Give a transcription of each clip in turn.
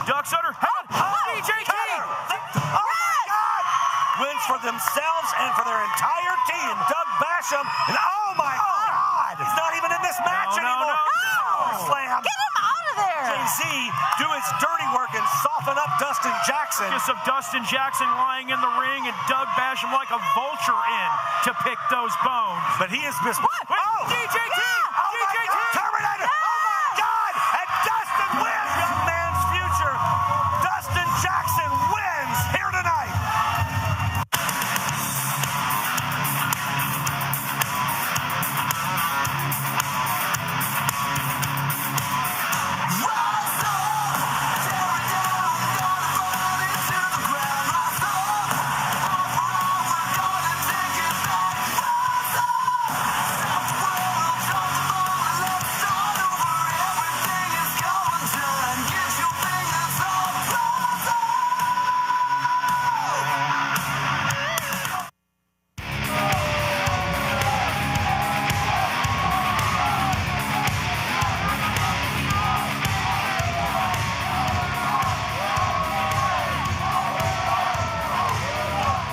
Ducks under. DJT. Oh my God! Wins for themselves and for their entire team. Doug Basham. And oh my God! He's not even in this match anymore. No. Slam. Get him out of there. JZ do his dirty work and soften up Dustin Jackson. Just of Dustin Jackson lying in the ring and Doug Basham like a vulture in to pick those bones. But he is missed. Oh, DJT! DJT! Terminator! Oh my God! And Dustin wins! Young man's future. Dustin Jackson wins here tonight.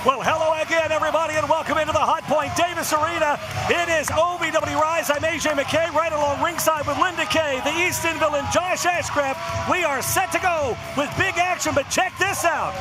Well, hello again, everybody, and welcome into the Hot Point Davis Arena. It is OVW Rise. I'm AJ McKay, right along ringside with Linda Kay, the Easton villain, Josh Ashcraft. We are set to go with big action, but check this out.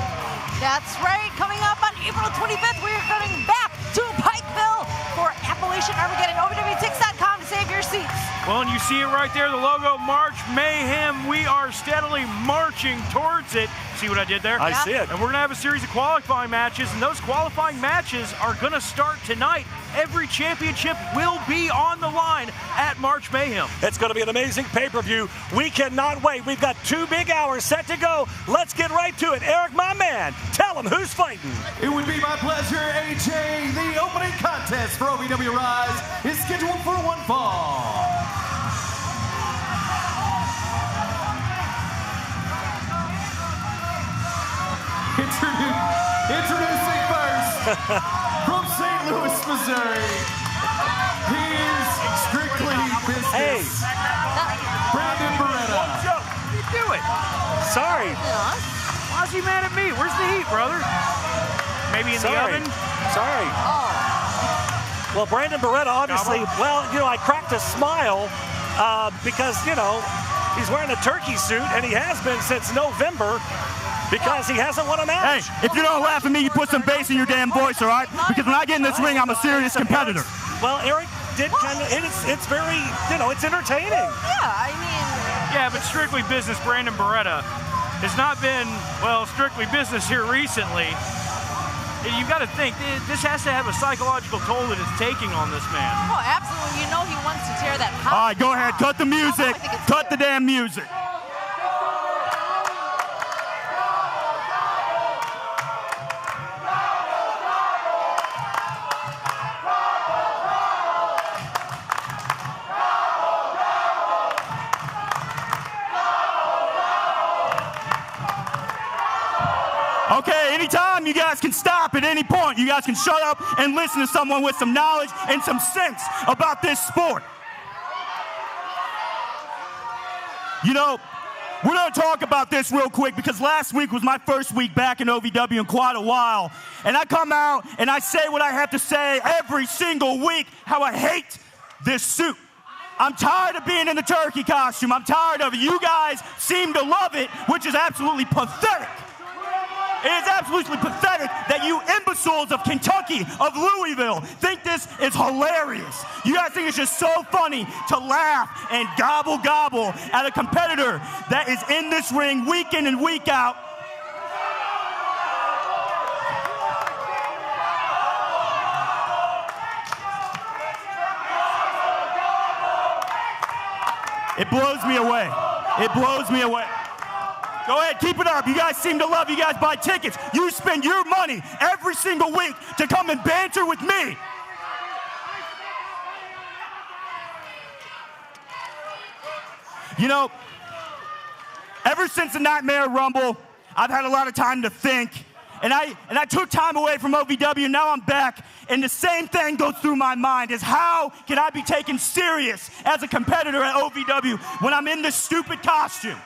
That's right. Coming up on April 25th, we are going back to Pikeville for Appalachian Armageddon. OVWTix.com to save your seats. Well, and you see it right there, the logo, March Mayhem. We are steadily marching towards it. See what I did there? I see it. And we're going to have a series of qualifying matches, and those qualifying matches are going to start tonight. Every championship will be on the line at March Mayhem. It's going to be an amazing pay-per-view. We cannot wait. We've got 2 big hours set to go. Let's get right to it. Eric, my man, tell him who's fighting. It would be my pleasure, AJ. The opening contest for OVW Rise is scheduled for one fall. Introducing first, from St. Louis, Missouri, he is strictly business. Hey. Brandon Beretta. What are you doing? Sorry. Why's he mad at me? Where's the heat, brother? Maybe in the oven? Sorry. Well, Brandon Beretta, obviously, I cracked a smile because, he's wearing a turkey suit, and he has been since November. Because he hasn't won a match. Hey, if you don't laugh at me, you put some bass in your damn voice, all right? Because when I get in this ring, I'm a serious competitor. Well, Eric did kind of, it's very, it's entertaining. Yeah, I mean. Yeah, but strictly business, Brandon Beretta has not been, strictly business here recently. You've got to think, this has to have a psychological toll that it's taking on this man. Oh, absolutely. He wants to tear that house. All right, go ahead. Cut the music. Cut the damn music. Okay, anytime you guys can stop at any point. You guys can shut up and listen to someone with some knowledge and some sense about this sport. We're going to talk about this real quick because last week was my first week back in OVW in quite a while. And I come out and I say what I have to say every single week, how I hate this suit. I'm tired of being in the turkey costume. I'm tired of it. You guys seem to love it, which is absolutely pathetic. It is absolutely pathetic that you imbeciles of Kentucky, of Louisville, think this is hilarious. You guys think it's just so funny to laugh and gobble at a competitor that is in this ring week in and week out. It blows me away. It blows me away. Go ahead, keep it up. You guys seem to love, you guys buy tickets. You spend your money every single week to come and banter with me. Ever since the Nightmare Rumble, I've had a lot of time to think. And I took time away from OVW, now I'm back, and the same thing goes through my mind, is how can I be taken serious as a competitor at OVW when I'm in this stupid costume?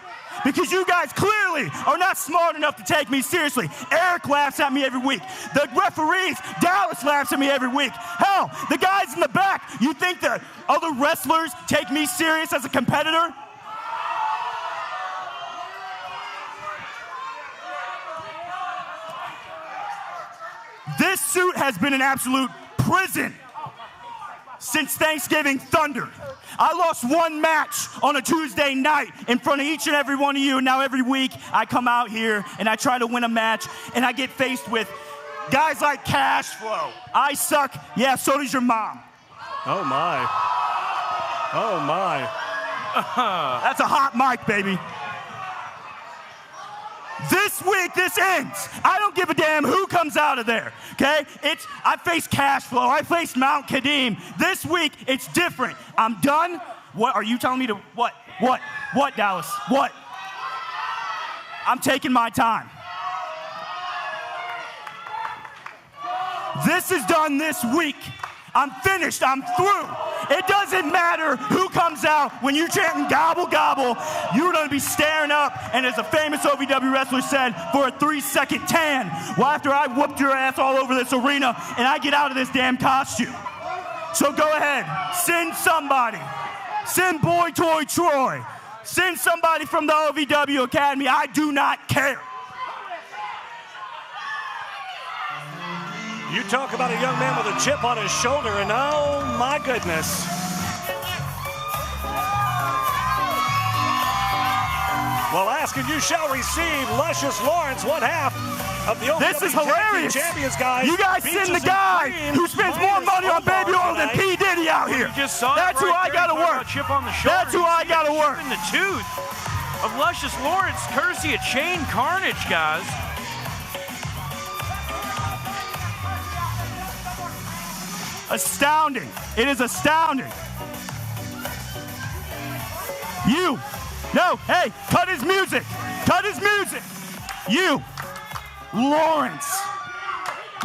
because you guys clearly are not smart enough to take me seriously. Eric laughs at me every week. The referees, Dallas laughs at me every week. Hell, the guys in the back, you think the other wrestlers take me serious as a competitor? This suit has been an absolute prison since Thanksgiving Thunder. I lost one match on a Tuesday night in front of each and every one of you. Now every week I come out here and I try to win a match and I get faced with guys like Cash Flow. I suck. Yeah, so does your mom. Oh my. Oh my. That's a hot mic, baby. This week, this ends. I don't give a damn who comes out of there, okay? I face Cash Flow. I face Mount KADEEM. This week, it's different. I'm done. What are you telling me to, what? What, Dallas? What? I'm taking my time. This is done this week. I'm finished. I'm through. It doesn't matter who comes out. When you're chanting gobble, gobble, you're going to be staring up, and as a famous OVW wrestler said, for a 3-second tan. Well, after I whooped your ass all over this arena, and I get out of this damn costume. So go ahead. Send somebody. Send Boy Toy Troy. Send somebody from the OVW Academy. I do not care. You talk about a young man with a chip on his shoulder, and oh my goodness. Well, ask and you shall receive. Luscious Lawrence, one half of the OVW hilarious. Champions, guys. You guys send the guy who spends more money on baby oil than P. Diddy out here. That's who I gotta work. That's who I gotta work. In the tooth of Luscious Lawrence, courtesy of Chain Carnage, guys. Astounding. It is astounding. Hey, cut his music. Cut his music. You, Lawrence.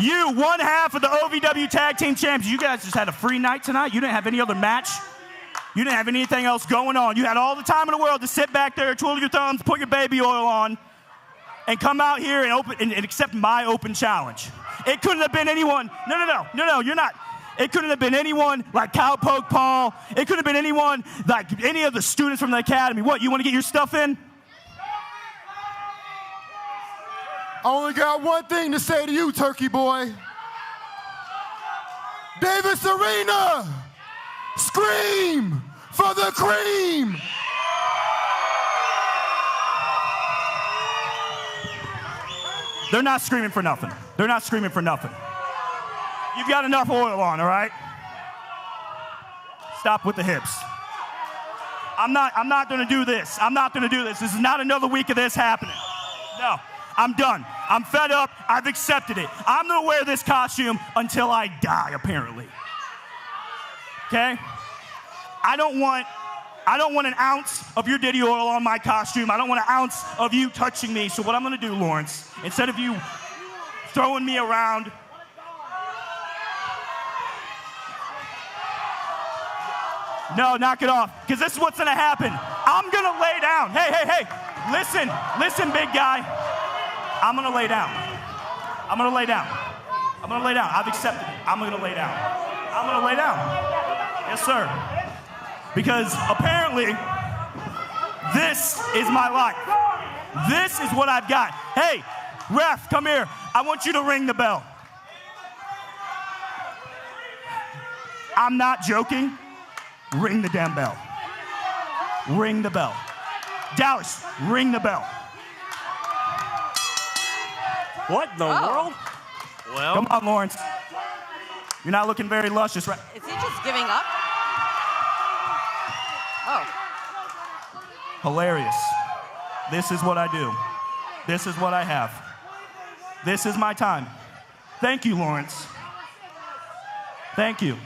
You, one half of the OVW Tag Team Champions. You guys just had a free night tonight. You didn't have any other match. You didn't have anything else going on. You had all the time in the world to sit back there, twiddle your thumbs, put your baby oil on, and come out here and accept my open challenge. It couldn't have been anyone. No, you're not. It couldn't have been anyone like Cowpoke Paul. It couldn't have been anyone like any of the students from the academy. What, you want to get your stuff in? I only got one thing to say to you, Turkey Boy. Davis Arena, scream for the cream. They're not screaming for nothing. They're not screaming for nothing. You've got enough oil on, all right? Stop with the hips. I'm not gonna do this. I'm not gonna do this. This is not another week of this happening. No, I'm done. I'm fed up. I've accepted it. I'm gonna wear this costume until I die, apparently. Okay? I don't want an ounce of your Diddy oil on my costume. I don't want an ounce of you touching me. So what I'm gonna do, Lawrence, instead of you throwing me around, no, knock it off, because this is what's gonna happen. I'm gonna lay down. Hey, listen, big guy. I'm gonna lay down. I'm gonna lay down. I've accepted it. I'm gonna lay down. Yes, sir. Because apparently, this is my life. This is what I've got. Hey, ref, come here. I want you to ring the bell. I'm not joking. Ring the damn bell. Ring the bell. Dallas, ring the bell. What in the world? Well, come on, Lawrence. You're not looking very luscious, right? Is he just giving up? Oh. Hilarious. This is what I do. This is what I have. This is my time. Thank you, Lawrence. Thank you.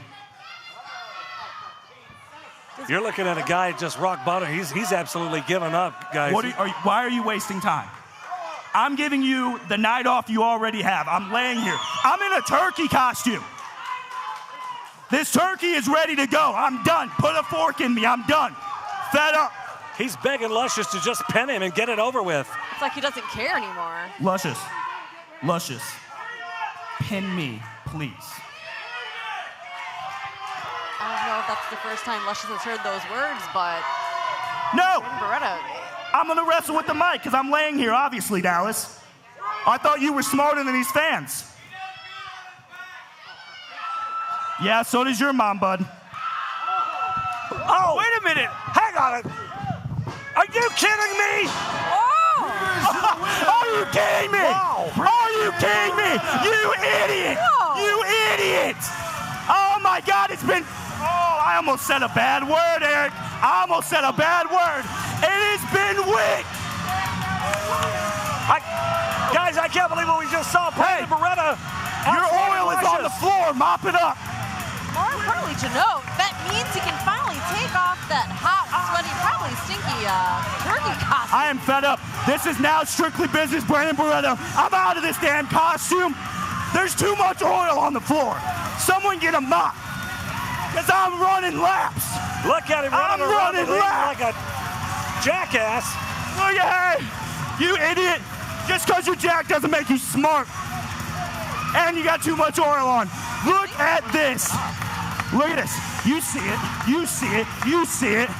You're looking at a guy just rock bottom. He's absolutely given up, guys. Why are you wasting time? I'm giving you the night off you already have. I'm laying here. I'm in a turkey costume. This turkey is ready to go. I'm done. Put a fork in me. I'm done. Fed up. He's begging Luscious to just pin him and get it over with. It's like he doesn't care anymore. Luscious, pin me, please. I don't know if that's the first time Luscious has heard those words, but No! Beretta. I'm gonna wrestle with the mic because I'm laying here, obviously, Dallas. I thought you were smarter than these fans. Yeah, so does your mom, bud. Oh, wait a minute. Hang on. Are you kidding me? Oh! Are you kidding me? Wow. Are you kidding me? You idiot! Whoa. You idiot! Oh my God, it's been... Oh, I almost said a bad word, Eric. I almost said a bad word. It has been wicked. Guys, I can't believe what we just saw. Hey, Beretta. Your oil is on the floor. Mop it up. More importantly to note, that means he can finally take off that hot, sweaty, probably stinky turkey costume. I am fed up. This is now strictly business, Brandon Beretta. I'm out of this damn costume. There's too much oil on the floor. Someone get a mop. Because I'm running laps. Look at him running around the ring like a jackass. Look at him. You idiot. Just because you're jacked doesn't make you smart. And you got too much oil on. Look at this. Look at this. You see it. You see it. You see it.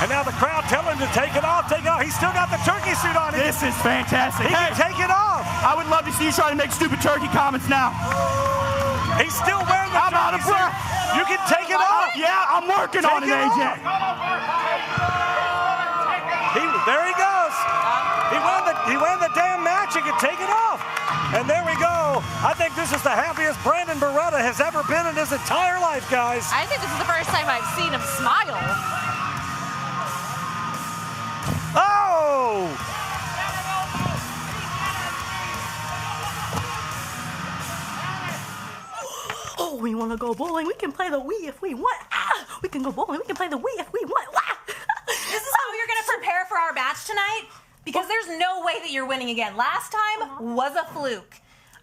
And now the crowd telling him to take it off. Take it off. He's still got the turkey suit on. This is fantastic. He can take it off. I would love to see you try to make stupid turkey comments now. He's still wearing the I'm out of turkey breath. suit. You can take it off. Yeah, I'm working on it, AJ. There he goes. He won the damn match. He can take it off. And there we go. I think this is the happiest Brandon Beretta has ever been in his entire life, guys. I think this is the first time I've seen him smile. Oh! Oh, we want to go bowling. We can play the Wii if we want. Ah, we can go bowling. We can play the Wii if we want. Ah. This is how you're going to prepare for our match tonight? Because there's no way that you're winning again. Last time was a fluke.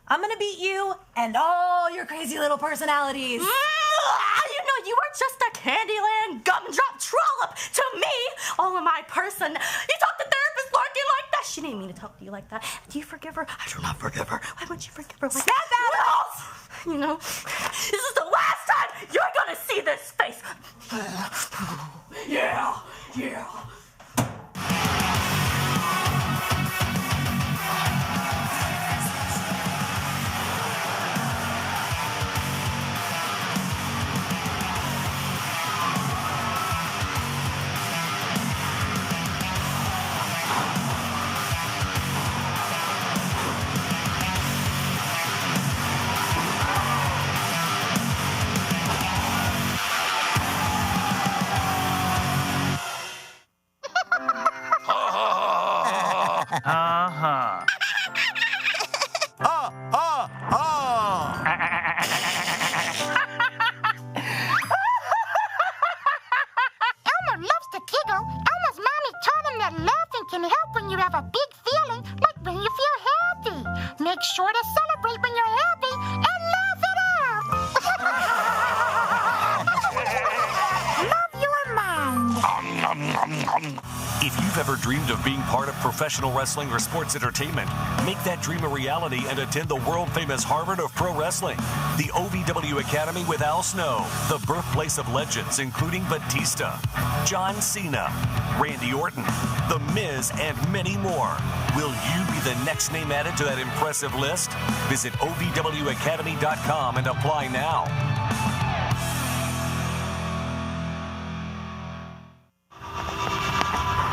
I'm going to beat you and all your crazy little personalities. You know, you are just a Candyland gumdrop trollop to me. All of my person. You talk to therapist Larky like that. She didn't mean to talk to you like that. Do you forgive her? I do not forgive her. Why would you forgive her like Snap that? You know, this is the last time you're gonna see this face. Yeah, yeah. If you've ever dreamed of being part of professional wrestling or sports entertainment, make that dream a reality and attend the world-famous Harvard of Pro Wrestling, the OVW Academy with Al Snow, the birthplace of legends including Batista, John Cena, Randy Orton, The Miz, and many more. Will you be the next name added to that impressive list? Visit OVWacademy.com and apply now.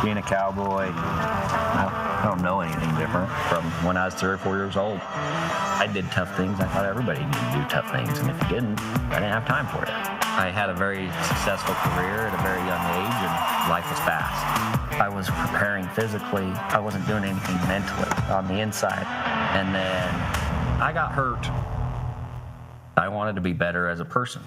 Being a cowboy, I don't know anything different from when I was 3 or 4 years old. I did tough things. I thought everybody needed to do tough things, and if you didn't, I didn't have time for it. I had a very successful career at a very young age, and life was fast. I was preparing physically. I wasn't doing anything mentally on the inside. And then I got hurt. I wanted to be better as a person,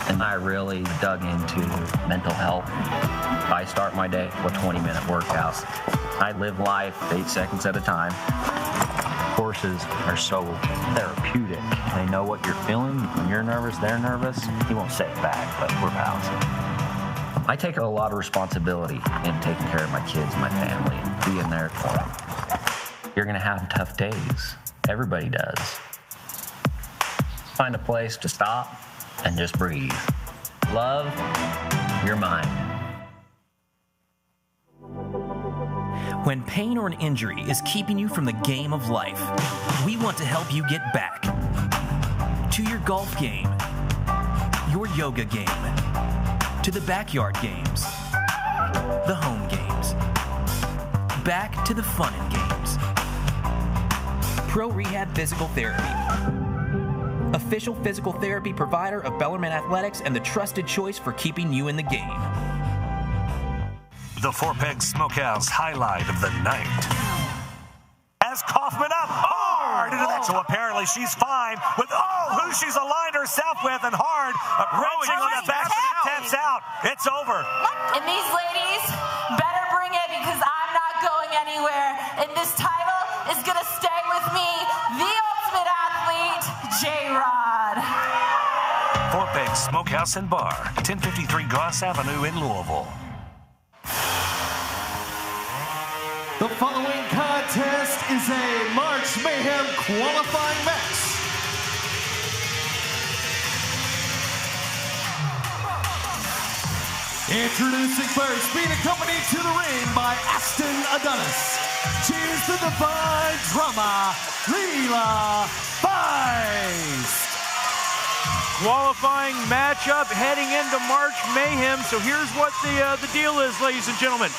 and I really dug into mental health. I start my day with 20-minute workouts. I live life 8 seconds at a time. Horses are so therapeutic. They know what you're feeling. When you're nervous, they're nervous. You won't say it back, but we're pals. I take a lot of responsibility in taking care of my kids and my family and being there for them. You're going to have tough days. Everybody does. Find a place to stop and just breathe. Love your mind. When pain or an injury is keeping you from the game of life, we want to help you get back to your golf game, your yoga game, to the backyard games, the home games, back to the fun and games. Pro Rehab Physical Therapy, official physical therapy provider of Bellarmine Athletics and the trusted choice for keeping you in the game. The Four Peg Smokehouse highlight of the night. Has Kaufman up hard into that. So apparently she's fine with, who she's aligned herself with, and hard wrenching on the back and taps out. It's over. And these ladies better bring it because I'm not going anywhere. And this title is going to stay with me, the ultimate athlete, J-Rod. Four Peg Smokehouse and Bar, 1053 Goss Avenue in Louisville. The following contest is a March Mayhem qualifying match. Introducing first, being accompanied to the ring by Aston Adonis. She is the divine drama, Leela Feist. Qualifying matchup heading into March Mayhem. So here's what the deal is, ladies and gentlemen.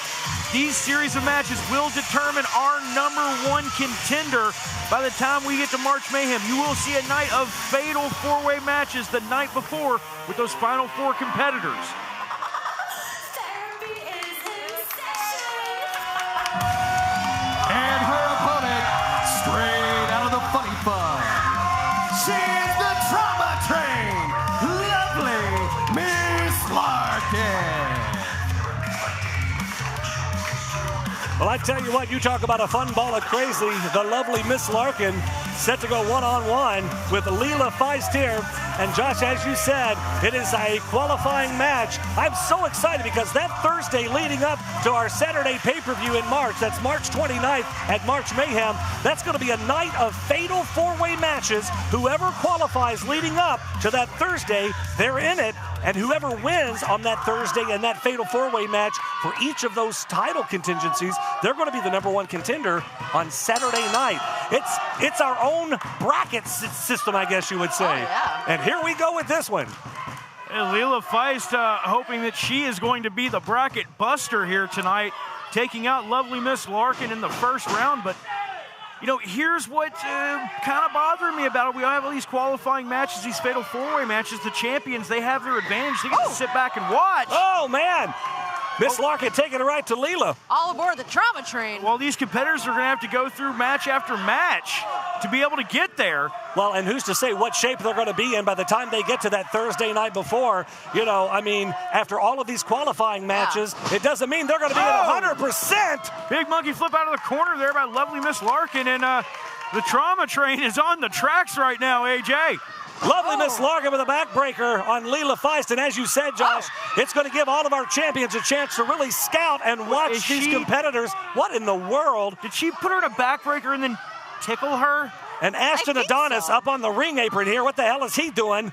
These series of matches will determine our #1 contender by the time we get to March Mayhem. You will see a night of fatal four-way matches the night before with those final 4 competitors. And her opponent, straight out of the funny fun. She is the trauma train, lovely Miss LARKAN. Well, I tell you what, you talk about a fun ball of crazy. The lovely Miss LARKAN set to go one-on-one with Leela Feist here. And Josh, as you said, it is a qualifying match. I'm so excited because that Thursday leading up to our Saturday pay-per-view in March, that's March 29th at March Mayhem, that's going to be a night of fatal 4-way matches. Whoever qualifies leading up to that Thursday, they're in it. And whoever wins on that Thursday and that fatal 4-way match for each of those title contingencies, they're going to be the #1 contender on Saturday night. It's our own bracket system, I guess you would say. Oh, yeah. And here we go with this one. Leela Feist hoping that she is going to be the bracket buster here tonight, taking out lovely Miss LARKAN in the first round. But, you know, here's what kind of bothering me about it. We all have all these qualifying matches, these fatal 4-way matches. The champions, they have their advantage. They get to sit back and watch. Oh, man. Miss LARKAN taking it right to Leela. All aboard the trauma train. Well, these competitors are going to have to go through match after match to be able to get there. Well, and who's to say what shape they're going to be in by the time they get to that Thursday night before? You know, I mean, after all of these qualifying matches, it doesn't mean they're going to be at 100%. Big monkey flip out of the corner there by lovely Miss LARKAN, and the trauma train is on the tracks right now, AJ. Lovely Miss LARKAN with a backbreaker on Leela Feist. And as you said, Josh, it's going to give all of our champions a chance to really scout and watch these competitors. What in the world? Did she put her in a backbreaker and then tickle her? And Aston Adonis up on the ring apron here. What the hell is he doing?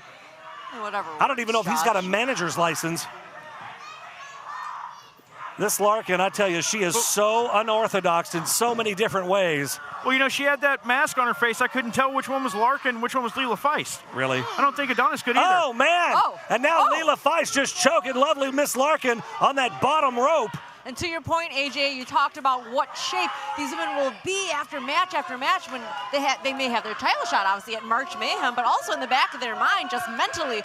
Whatever. I don't even know if he's got a manager's license. This LARKAN, I tell you, she is so unorthodox in so many different ways. Well, you know, she had that mask on her face. I couldn't tell which one was LARKAN, which one was Leela Feist. Really? I don't think Adonis could either. Oh, man. And now Leela Feist just choking lovely Miss LARKAN on that bottom rope. And to your point, AJ, you talked about what shape these women will be after match when they may have their title shot, obviously, at March Mayhem, but also in the back of their mind, just mentally,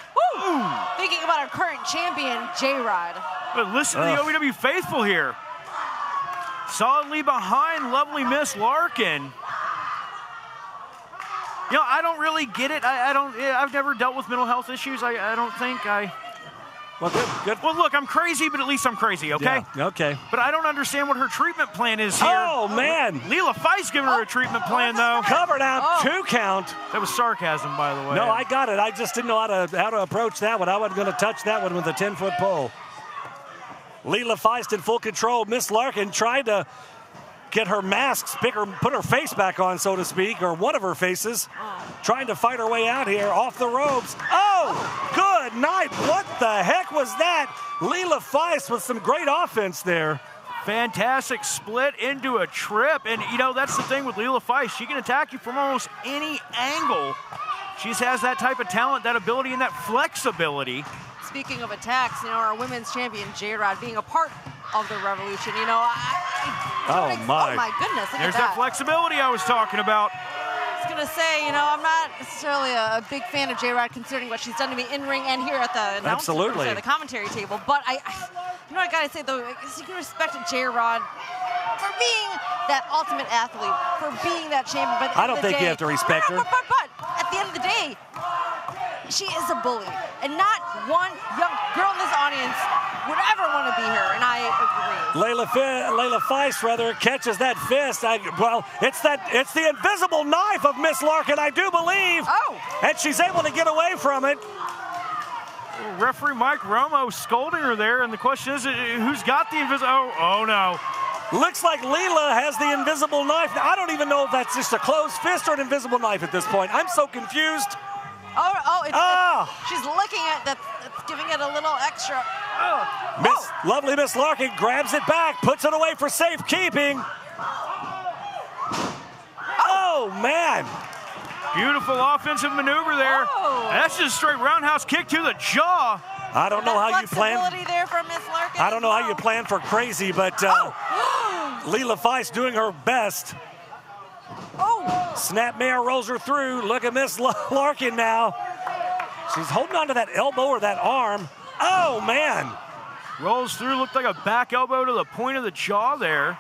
thinking about our current champion, J-Rod. But listen to the OVW faithful here. Solidly behind lovely Miss LARKAN. You know, I don't really get it. I've never dealt with mental health issues. I don't think I... Well, good. Well, look, I'm crazy, but at least I'm crazy, okay? Yeah, okay. But I don't understand what her treatment plan is here. Oh, man. Leela Feist giving her a treatment plan, though. Covered out, 2 count. That was sarcasm, by the way. No, I got it. I just didn't know how to approach that one. I wasn't going to touch that one with a 10-foot pole. Leela Feist in full control. Miss LaRKAN tried to get her masks, put her face back on, so to speak, or one of her faces. Trying to fight her way out here off the ropes. Oh, good night. What the heck was that? Leela Feist with some great offense there. Fantastic split into a trip. And, you know, that's the thing with Leela Feist. She can attack you from almost any angle. She has that type of talent, that ability, and that flexibility. Speaking of attacks, you know, our women's champion, J-Rod, being a part of the Revolution, you know, oh my goodness, look There's at that flexibility I was talking about. I was going to say, you know, I'm not necessarily a big fan of J-Rod considering what she's done to me in ring and here at the the commentary table. But you know, I got to say though, you can respect J-Rod for being that ultimate athlete, for being that champion. But I don't think you have to respect her. But at the end of the day, she is a bully, and not one young girl in this audience would ever want to be here, and I agree. Leela Feist rather catches that fist. It's the invisible knife of Miss LaRKAN, I do believe. Oh. And she's able to get away from it. Referee Mike Romo scolding her there, and the question is, who's got the invisible? Oh no. Looks like Leela has the invisible knife. Now, I don't even know if that's just a closed fist or an invisible knife at this point. I'm so confused. She's licking it. That's giving it a little extra. Lovely Miss LaRKAN grabs it back, puts it away for safekeeping. Oh, man. Beautiful offensive maneuver there. That's just a straight roundhouse kick to the jaw. I don't know how you plan. There from Miss LaRKAN. I don't know how you plan for crazy, but Leela Feist doing her best. Snapmare rolls her through. Look at Miss LaRKAN now. She's holding on to that elbow or that arm. Oh, man. Rolls through, looked like a back elbow to the point of the jaw there.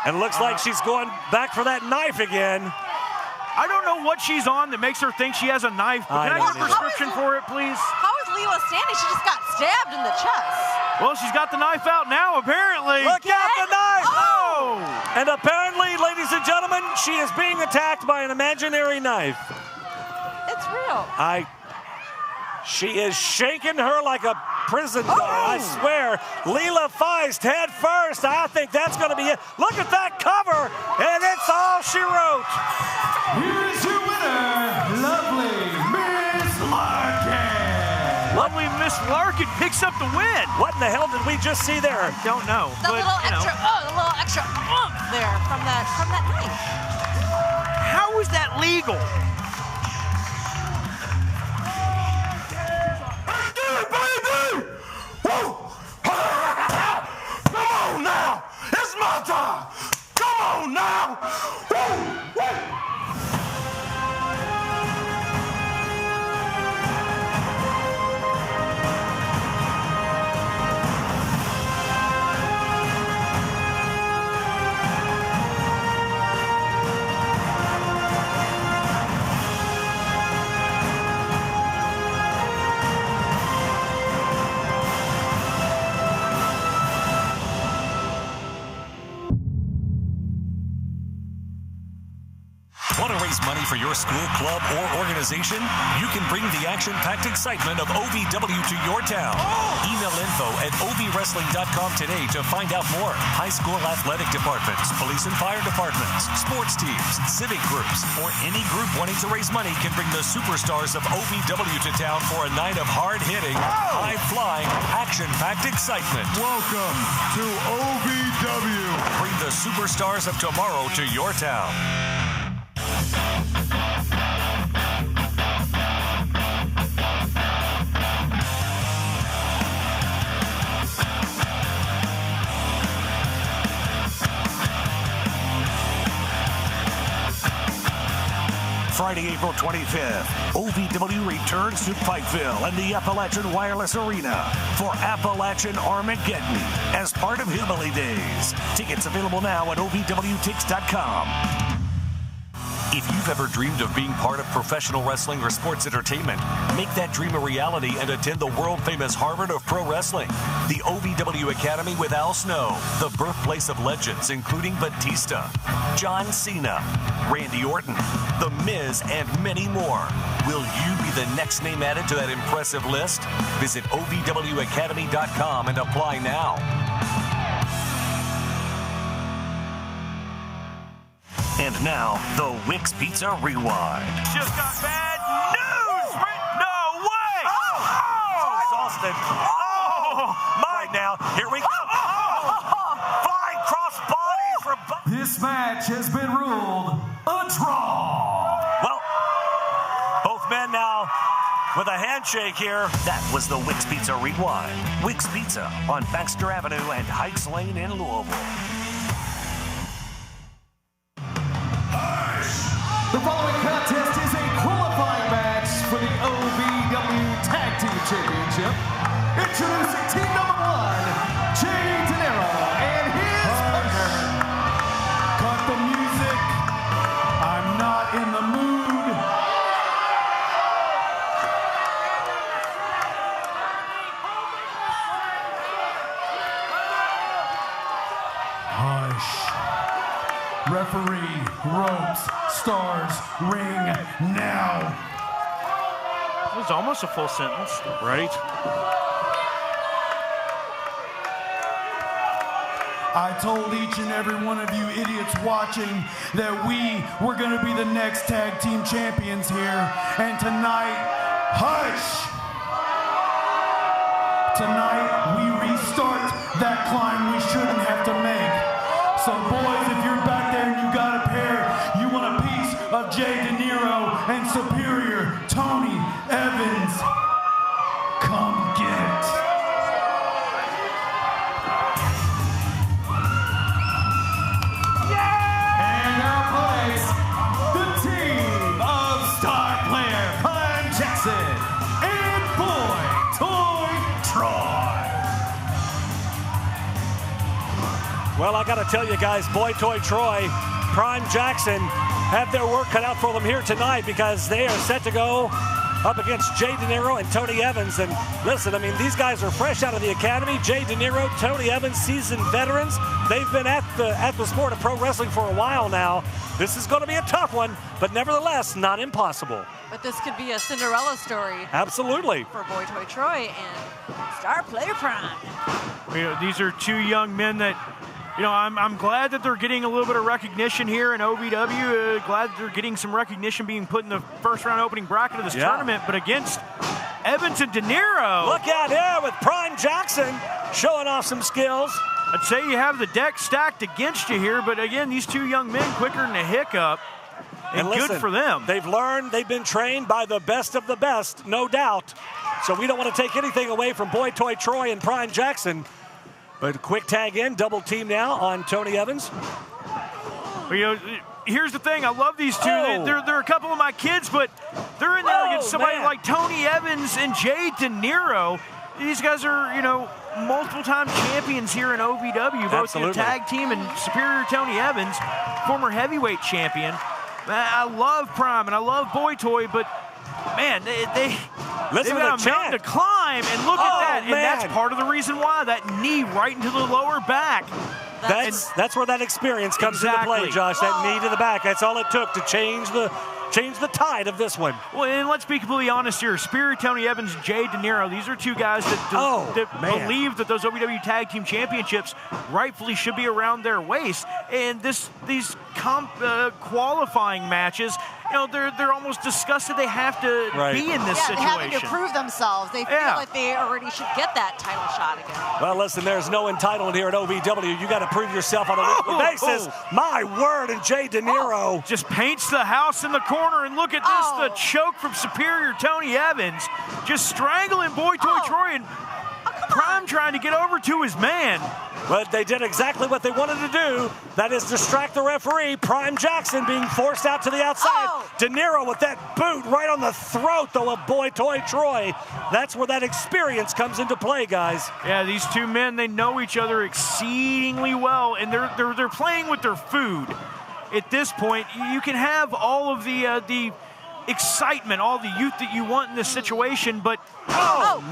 And looks like she's going back for that knife again. I don't know what she's on that makes her think she has a knife, but can I get a prescription for it, please? How is Leela standing? She just got stabbed in the chest. Well, she's got the knife out now, apparently. Look out, the knife! Oh! And apparently, ladies and gentlemen, she is being attacked by an imaginary knife. It's real. She is shaking her like a prison doll, I swear. Leela Feist head first. I think that's going to be it. Look at that cover, and it's all she wrote. Here's your winner, lovely Miss LaRKAN. Lovely Miss LaRKAN picks up the win. What in the hell did we just see there? I don't know. The little extra oomph there from that knife. How is that legal? Baby! Woo! Come on now! It's my time! Come on now! Woo! Woo! Want to raise money for your school, club, or organization? You can bring the action-packed excitement of OVW to your town. Email info@ovwrestling.com today to find out more. High school athletic departments, police and fire departments, sports teams, civic groups, or any group wanting to raise money can bring the superstars of OVW to town for a night of hard-hitting, high-flying, action-packed excitement. Welcome to OVW. Bring the superstars of tomorrow to your town. Friday, April 25th, OVW returns to Pikeville and the Appalachian Wireless Arena for Appalachian Armageddon as part of Hillbilly Days. Tickets available now at OVWTix.com. If you've ever dreamed of being part of professional wrestling or sports entertainment, make that dream a reality and attend the world-famous Harvard of Pro Wrestling, the OVW Academy with Al Snow, the birthplace of legends including Batista, John Cena, Randy Orton, The Miz, and many more. Will you be the next name added to that impressive list? Visit OVWacademy.com and apply now. And now, the Wix Pizza Rewind. Just got bad news! No way! Austin. Right now, here we go. Flying cross bodies from both. This match has been ruled a draw. Well, both men now with a handshake here. That was the Wix Pizza Rewind. Wix Pizza on Baxter Avenue and Heights Lane in Louisville. The following contest is a qualifying match for the OVW Tag Team Championship. Introducing team number 1, DENIRO and his partner. Cut the music. I'm not in the mood. Hush. Referee, ropes, stars, ring now. It was almost a full sentence. Right. I told each and every one of you idiots watching that we were going to be the next tag team champions here. And tonight, hush! Tonight, we restart that climb we shouldn't have to make. So boys, if you're back there and you got a pair, you want a piece of DENIRO and Superior Tony Evans, come get it. And our opponents, the team of star player Prime Jackson and Boy Toy Troy. Well, I got to tell you guys, Boy Toy Troy, Prime Jackson have their work cut out for them here tonight because they are set to go up against DENIRO and Tony Evans. And listen, I mean, these guys are fresh out of the academy. DENIRO, Tony Evans, seasoned veterans. They've been at the sport of pro wrestling for a while now. This is going to be a tough one, but nevertheless, not impossible. But this could be a Cinderella story. Absolutely. For Boy Toy Troy and star player Prime. You know, these are two young men that, you know, I'm glad that they're getting a little bit of recognition here in OVW. Glad that they're getting some recognition being put in the first round opening bracket of this tournament. But against Evans and DENIRO. Look out here with Prime Jackson showing off some skills. I'd say you have the deck stacked against you here, but again, these two young men quicker than a hiccup. And listen, good for them. They've learned, they've been trained by the best of the best, no doubt. So we don't want to take anything away from Boy Toy Troy and Prime Jackson. But quick tag in, double team now on Tony Evans. Well, you know, here's the thing. I love these two. They're a couple of my kids, but they're in there against somebody like Tony Evans and DENIRO. These guys are, you know, multiple-time champions here in OVW, both the tag team and Superior Tony Evans, former heavyweight champion. I love Prime and I love Boy Toy, but man, they've got a mountain to climb, and look at that. And that's part of the reason why, that knee right into the lower back. That's where that experience comes into play, Josh. That knee to the back. That's all it took to change the tide of this one. Well, and let's be completely honest here. Superior Tony Evans and DENIRO, these are two guys that believe that those OVW Tag Team Championships rightfully should be around their waist. And these qualifying matches, you know, they're almost disgusted they have to be in this situation. They're having to prove themselves. They feel like they already should get that title shot again. Well, listen, there's no entitlement here at OVW. You got to prove yourself on a weekly basis. My word, and DENIRO just paints the house in the corner, and look at this, the choke from Superior Tony Evans, just strangling Boy Toy Troy, and Prime trying to get over to his man. But they did exactly what they wanted to do. That is distract the referee. Prime Jackson being forced out to the outside. DENIRO with that boot right on the throat, though, of Boy Toy Troy. That's where that experience comes into play, guys. Yeah, these two men, they know each other exceedingly well, and they're playing with their food. At this point, you can have all of the excitement, all the youth that you want in this situation, but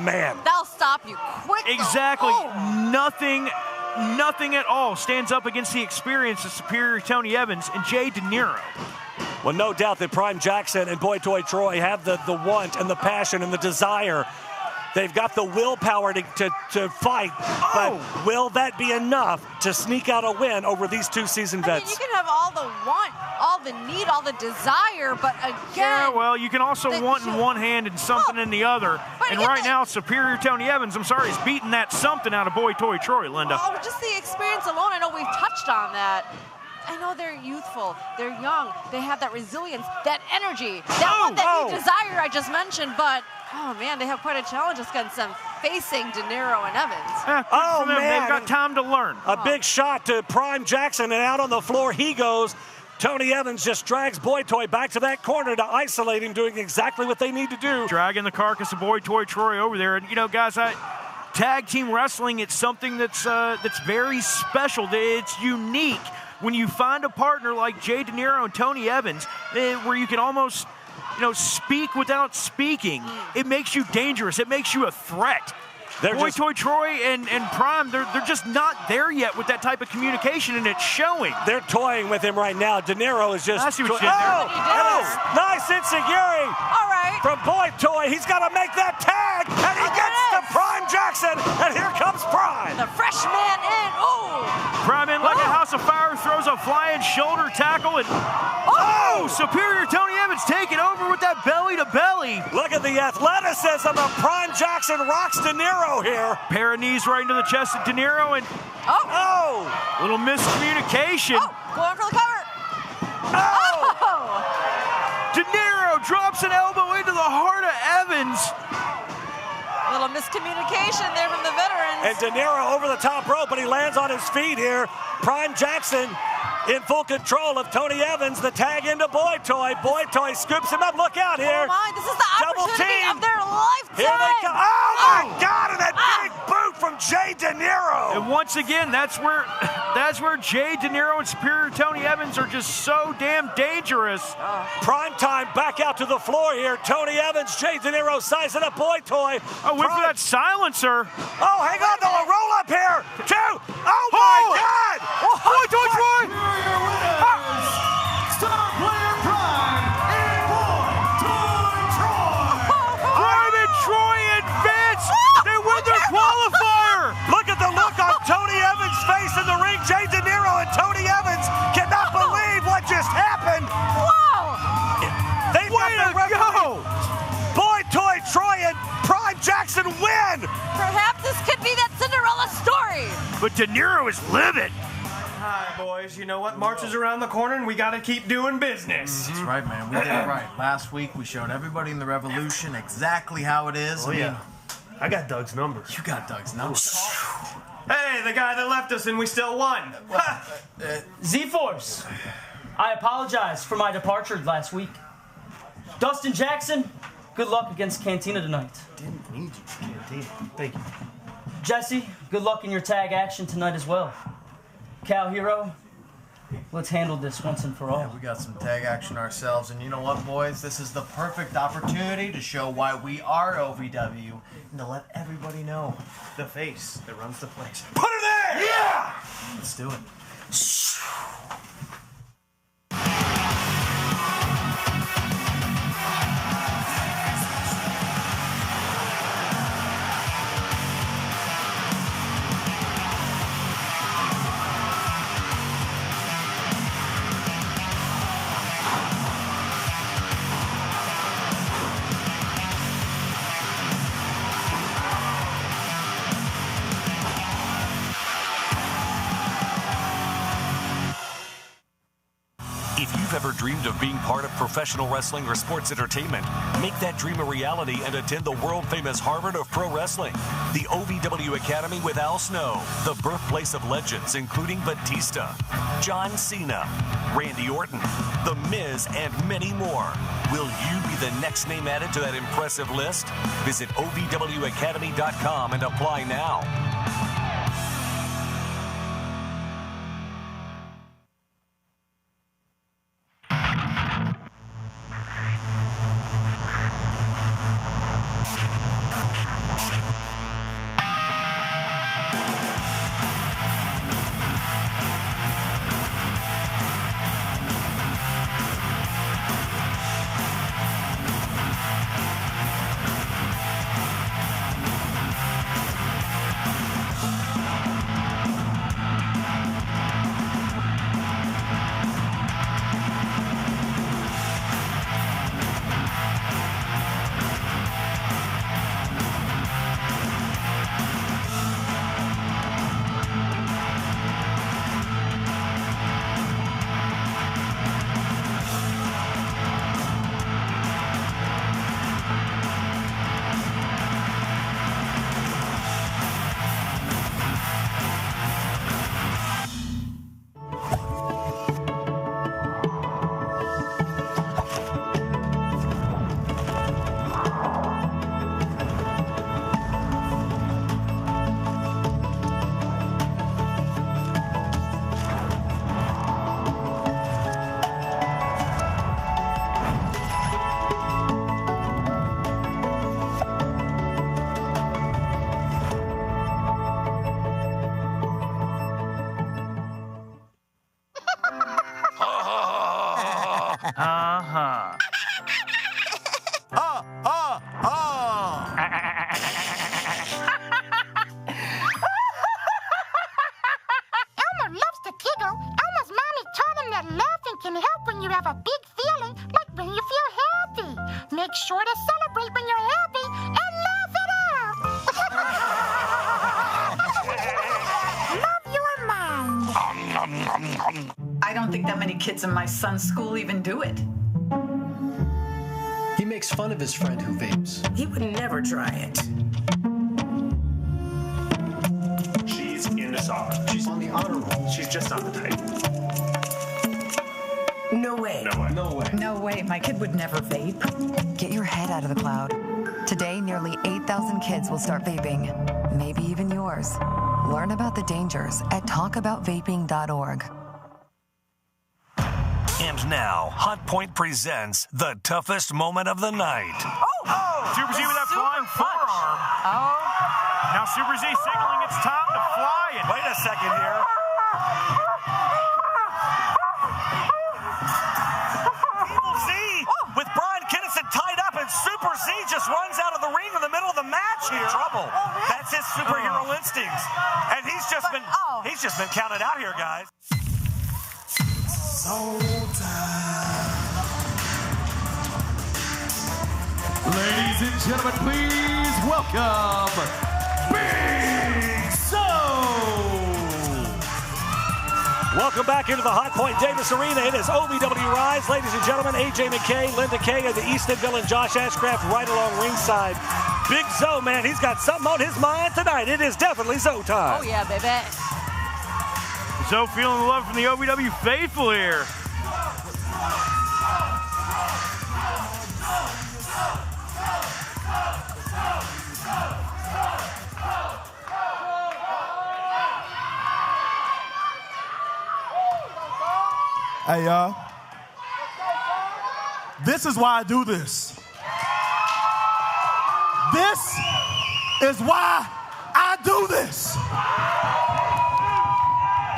man, that'll stop you quick. Exactly. Nothing nothing at all stands up against the experience of superior Tony Evans and Jay DENIRO. Well, no doubt that Prime Jackson and Boy Toy Troy have the want and the passion and the desire. They've got the willpower to fight, but will that be enough to sneak out a win over these two seasoned vets? I mean, you can have all the want, all the need, all the desire, but again... Yeah, well, you can also want in one hand and something in the other. And right now, superior Tony Evans, I'm sorry, is beating that something out of Boy Toy Troy, Linda. Oh, just the experience alone, I know we've touched on that. I know they're youthful, they're young, they have that resilience, that energy, that desire I just mentioned, but, oh man, they have quite a challenge against them facing DENIRO and Evans. Oh man, they've got time to learn. A big shot to Prime Jackson, and out on the floor he goes. Tony Evans just drags Boy Toy back to that corner to isolate him, doing exactly what they need to do. Dragging the carcass of Boy Toy Troy over there, and you know, guys, tag team wrestling, it's something that's very special. It's unique. When you find a partner like Jay DENIRO and Tony Evans, where you can almost, speak without speaking, it makes you dangerous. It makes you a threat. Boy Toy Troy and Prime, they're just not there yet with that type of communication, and it's showing. They're toying with him right now. DENIRO is just... I see what you did there. Nice enziguri. All right. From Boy Toy. He's got to make that tag, and he gets to Prime Jackson, and here comes Prime. The fresh man in. Ooh. Prime in like a house of fire, throws a flying shoulder tackle, and superior Tony Evans taking over with that belly to belly. Look at the athleticism of Prime Jackson. Rocks DENIRO here. Pair of knees right into the chest of DENIRO, and little miscommunication. Going for the cover. DENIRO drops an elbow into the heart of Evans. Little miscommunication there from the veterans. And DENIRO over the top rope, but he lands on his feet here. Prime Jackson in full control of Tony Evans. The tag into Boy Toy. Boy Toy scoops him up. Look out here. Oh my, this is the opportunity of their lifetime. Here they come. Oh my God, and that big boot from Jay DENIRO. And once again, that's where Jay DENIRO and superior Tony Evans are just so damn dangerous. Prime time back out to the floor here. Tony Evans, Jay DENIRO sizing up Boy Toy. Whip for that silencer. Oh, hang on, though. A roll up here. Two. Oh my God. Boy Toy Troy. Star player Prime and Boy Toy Troy. Prime and Troy advance. They win their qualifier. Look at the look on Tony Evans' face in the ring. Jay DENIRO and Tony Evans cannot believe what just happened. Wow. They've Way got the to go. Boy Toy Troy and Prime Jackson win. Perhaps this could be that Cinderella story. But DENIRO is livid. Hi, boys. You know what? March is around the corner, and we got to keep doing business. That's right, man. We did it right. Last week, we showed everybody in the Revolution exactly how it is. Oh, yeah. I got Doug's number. You got Doug's number. Hey, the guy that left us, and we still won. Z-Force, I apologize for my departure last week. Dustin Jackson, good luck against Cantina tonight. Didn't need you, Cantina. Thank you. Jessie, good luck in your tag action tonight as well. Kal Herro, let's handle this once and for all. Yeah, we got some tag action ourselves, and you know what, boys? This is the perfect opportunity to show why we are OVW and to let everybody know the face that runs the place. Put her there! Yeah! Let's do it. If you've ever dreamed of being part of professional wrestling or sports entertainment, make that dream a reality and attend the world-famous Harvard of Pro Wrestling, the OVW Academy with Al Snow, the birthplace of legends including Batista, John Cena, Randy Orton, The Miz, and many more. Will you be the next name added to that impressive list? Visit OVWacademy.com and apply now. Uh-huh. Elmer loves to giggle. Elmer's mommy told him that laughing can help when you have a big feeling, like when you feel happy. Make sure to celebrate when you're happy and laugh it out. Love your mind. I don't think that many kids in my son's school even do it. He makes fun of his friend who vapes. He would never try it. She's in the soccer. She's on the honor roll. She's just on the title. No way. No way. No way. No way, my kid would never vape. Get your head out of the cloud. Today, nearly 8,000 kids will start vaping. Maybe even yours. Learn about the dangers at talkaboutvaping.org. And now, Hot Point presents the toughest moment of the night. Super Z with that flying forearm. Now Super Z signaling it's time to fly. And wait a second here. Evil Z with Brian Kinnison tied up, and Super Z just runs out of the ring in the middle of the match here. Trouble. That's his superhero instincts, and he's just been counted out here, guys. Ladies and gentlemen, please welcome Big Zo! Welcome back into the Hot Point Davis Arena. It is OVW Rise. Ladies and gentlemen, AJ McKay, Linda Kay, and the Easton Villain Josh Ashcraft right along ringside. Big Zo, man, he's got something on his mind tonight. It is definitely Zo time. Oh, yeah, baby. Zo feeling the love from the OVW faithful here. Hey, y'all. This is why I do this. This is why I do this.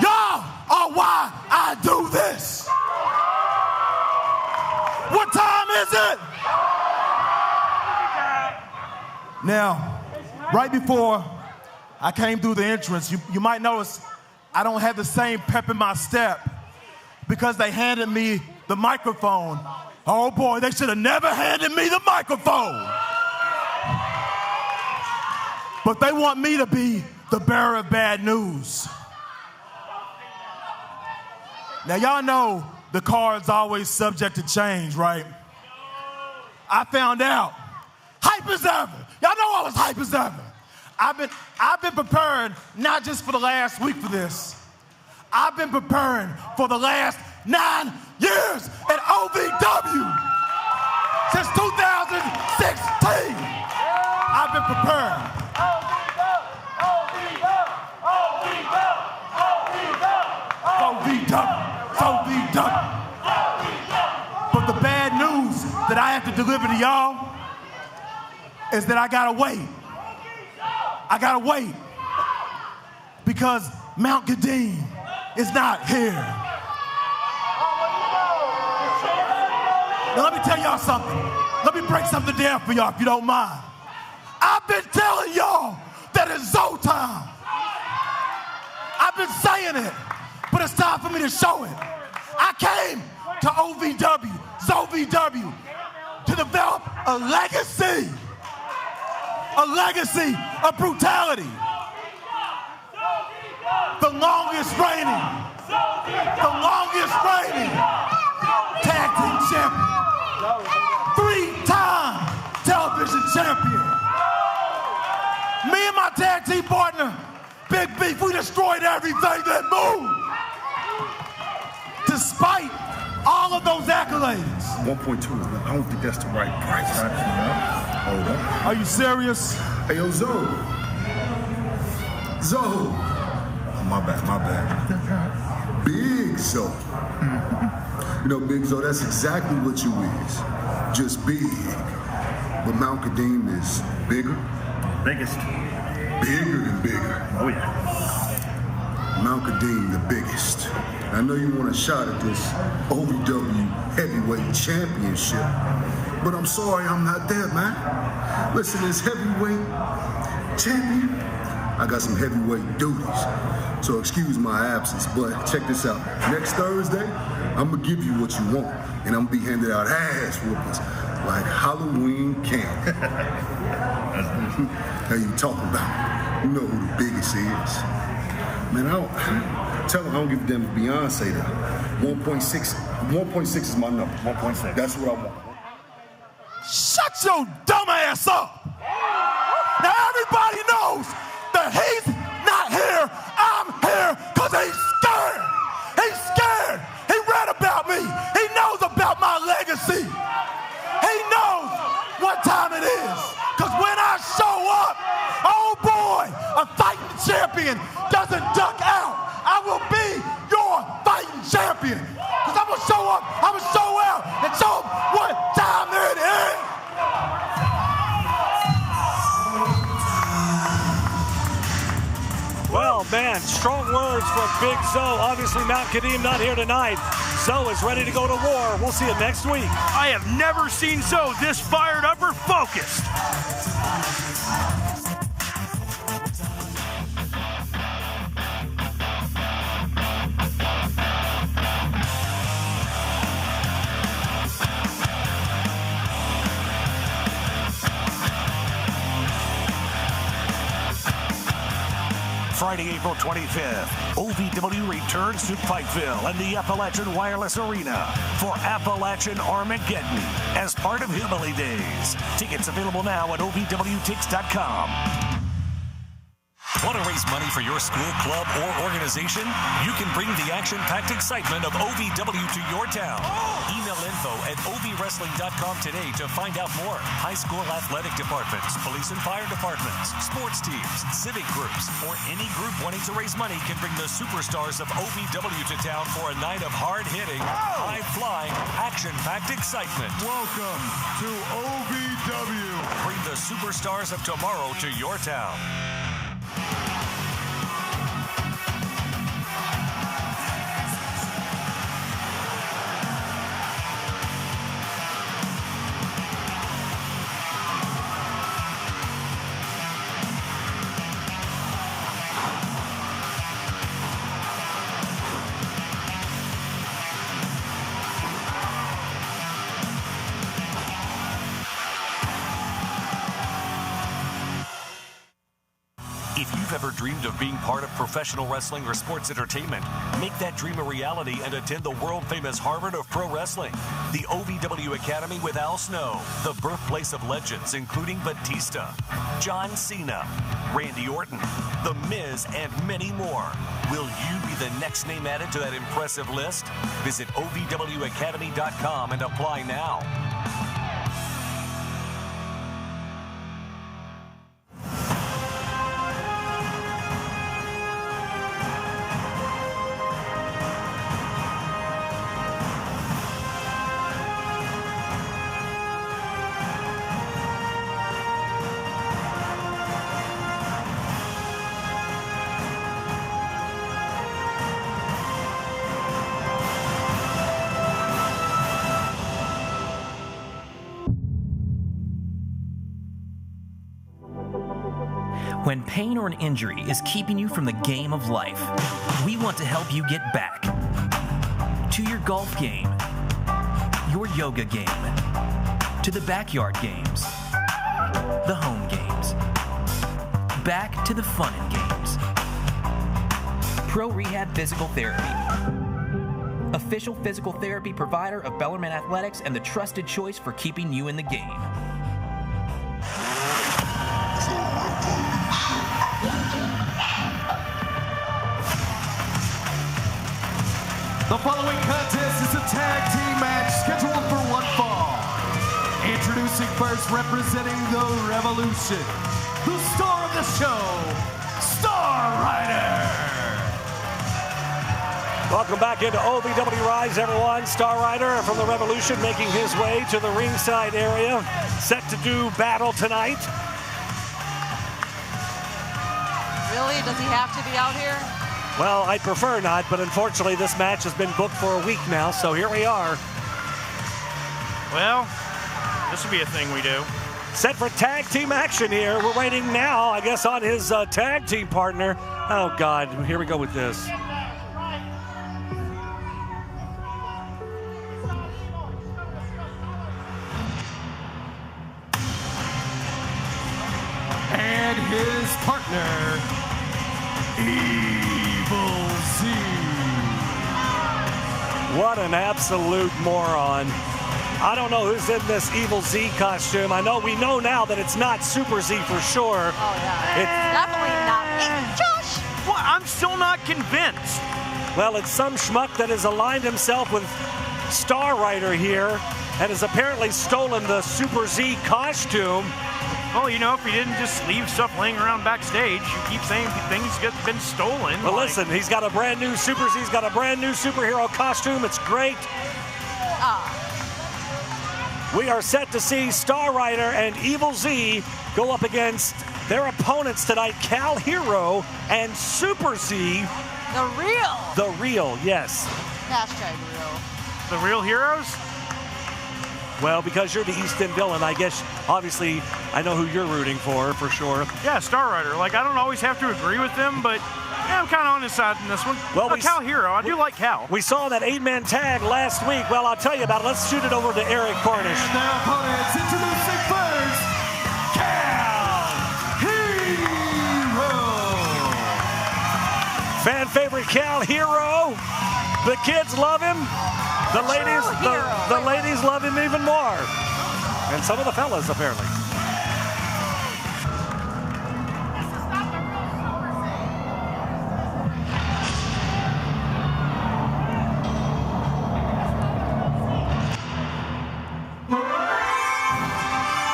Y'all are why I do this. What time is it? Now, right before I came through the entrance, you might notice I don't have the same pep in my step because they handed me the microphone. Oh boy, they should have never handed me the microphone. But they want me to be the bearer of bad news. Now y'all know the card's always subject to change, right? I found out, hype as ever. Y'all know I was hype as ever. I've been preparing not just for the last week for this. I've been preparing for the last 9 years at OVW. Since 2016, I've been preparing. OVW. But the bad news that I have to deliver to y'all is that I gotta wait. I gotta wait because Mount KADEEM is not here. Now let me tell y'all something. Let me break something down for y'all if you don't mind. I've been telling y'all that it's Zo time. I've been saying it, but it's time for me to show it. I came to OVW, ZOVW, to develop a legacy of brutality. The longest reigning tag team champion. 3-time television champion. Me and my tag team partner, Big Beef, we destroyed everything that moved. Despite all of those accolades. 1.2, I don't think that's the right price. Hold on. Are you serious? Hey, yo, Zo. Oh, my bad. Big Zo. You know, Big Zo, that's exactly what you is. Just big. But Mount KADEEM is bigger. Biggest. Bigger than bigger. Oh, yeah. Mount KADEEM the biggest. I know you want a shot at this OVW Heavyweight Championship, but I'm sorry I'm not there, man. Listen, as heavyweight champion, I got some heavyweight duties, so excuse my absence, but check this out. Next Thursday, I'm gonna give you what you want, and I'm gonna be handing out ass whoopings like Halloween candy. How you talking about? You know who the biggest is. Man, tell them I don't give a damn if Beyonce though. 1.6 is my number. 1.6. That's what I want. Shut your dumb ass up! Now everybody knows that he's not here. I'm here because he's scared. He's scared. He read about me. He knows about my legacy. He knows what time it is. Because when I show up, oh boy, a fighting champion doesn't duck out. I will be your fighting champion. Because I'm going to show up, I'm going to show out, and show them what time it is. Well, man, strong words from Big Zo. Obviously, Mount KADEEM not here tonight. Zo is ready to go to war. We'll see him next week. I have never seen Zo this fired up or focused. Friday, April 25th, OVW returns to Pikeville and the Appalachian Wireless Arena for Appalachian Armageddon as part of Hillbilly Days. Tickets available now at OVWTix.com. Want to raise money for your school, club, or organization? You can bring the action-packed excitement of OVW to your town. Email info@ovwrestling.com today to find out more. High school athletic departments, police and fire departments, sports teams, civic groups, or any group wanting to raise money can bring the superstars of OVW to town for a night of hard-hitting, high-flying, action-packed excitement. Welcome to OVW. Bring the superstars of tomorrow to your town. If you've ever dreamed of being part of professional wrestling or sports entertainment, make that dream a reality and attend the world-famous Harvard of Pro Wrestling, the OVW Academy with Al Snow, the birthplace of legends including Batista, John Cena, Randy Orton, The Miz, and many more. Will you be the next name added to that impressive list? Visit OVWAcademy.com and apply now. When pain or an injury is keeping you from the game of life, we want to help you get back to your golf game, your yoga game, to the backyard games, the home games, back to the fun and games. Pro Rehab Physical Therapy, official physical therapy provider of Bellarmine Athletics and the trusted choice for keeping you in the game. The following contest is a tag team match scheduled for one fall. Introducing first, representing the Revolution, the star of the show, Star Rider. Welcome back into OVW Rise, everyone. Star Rider from the Revolution making his way to the ringside area, set to do battle tonight. Really? Does he have to be out here? Well, I'd prefer not, but unfortunately this match has been booked for a week now, so here we are. Well, this will be a thing we do. Set for tag team action here. We're waiting now, I guess, on his tag team partner. Oh, God, here we go with this. And his partner, Evil Z. What an absolute moron. I don't know who's in this Evil Z costume. We know now that it's not Super Z for sure. Oh, yeah. It's definitely not. Hey, Josh! Well, I'm still not convinced. Well, it's some schmuck that has aligned himself with Star Rider here and has apparently stolen the Super Z costume. Well, you know, if he didn't just leave stuff laying around backstage, you keep saying things get been stolen. Well, listen, he's got a brand new Super Z. He's got a brand new superhero costume. It's great. We are set to see Star Rider and Evil Z go up against their opponents tonight, Kal Herro and Super Z. The real. The real, yes. Hashtag real. The real heroes? Well, because you're the Easton villain, I guess, obviously, I know who you're rooting for sure. Yeah, Star Rider. Like, I don't always have to agree with them, but yeah, I'm kind of on his side in this one. Well, Kal Herro, I do like Kal. We saw that 8-man tag last week. Well, I'll tell you about it. Let's shoot it over to Eric Cornish. And their opponents, introducing first, Kal Herro. Fan favorite Kal Herro. The kids love him. The ladies love him even more. And some of the fellas, apparently.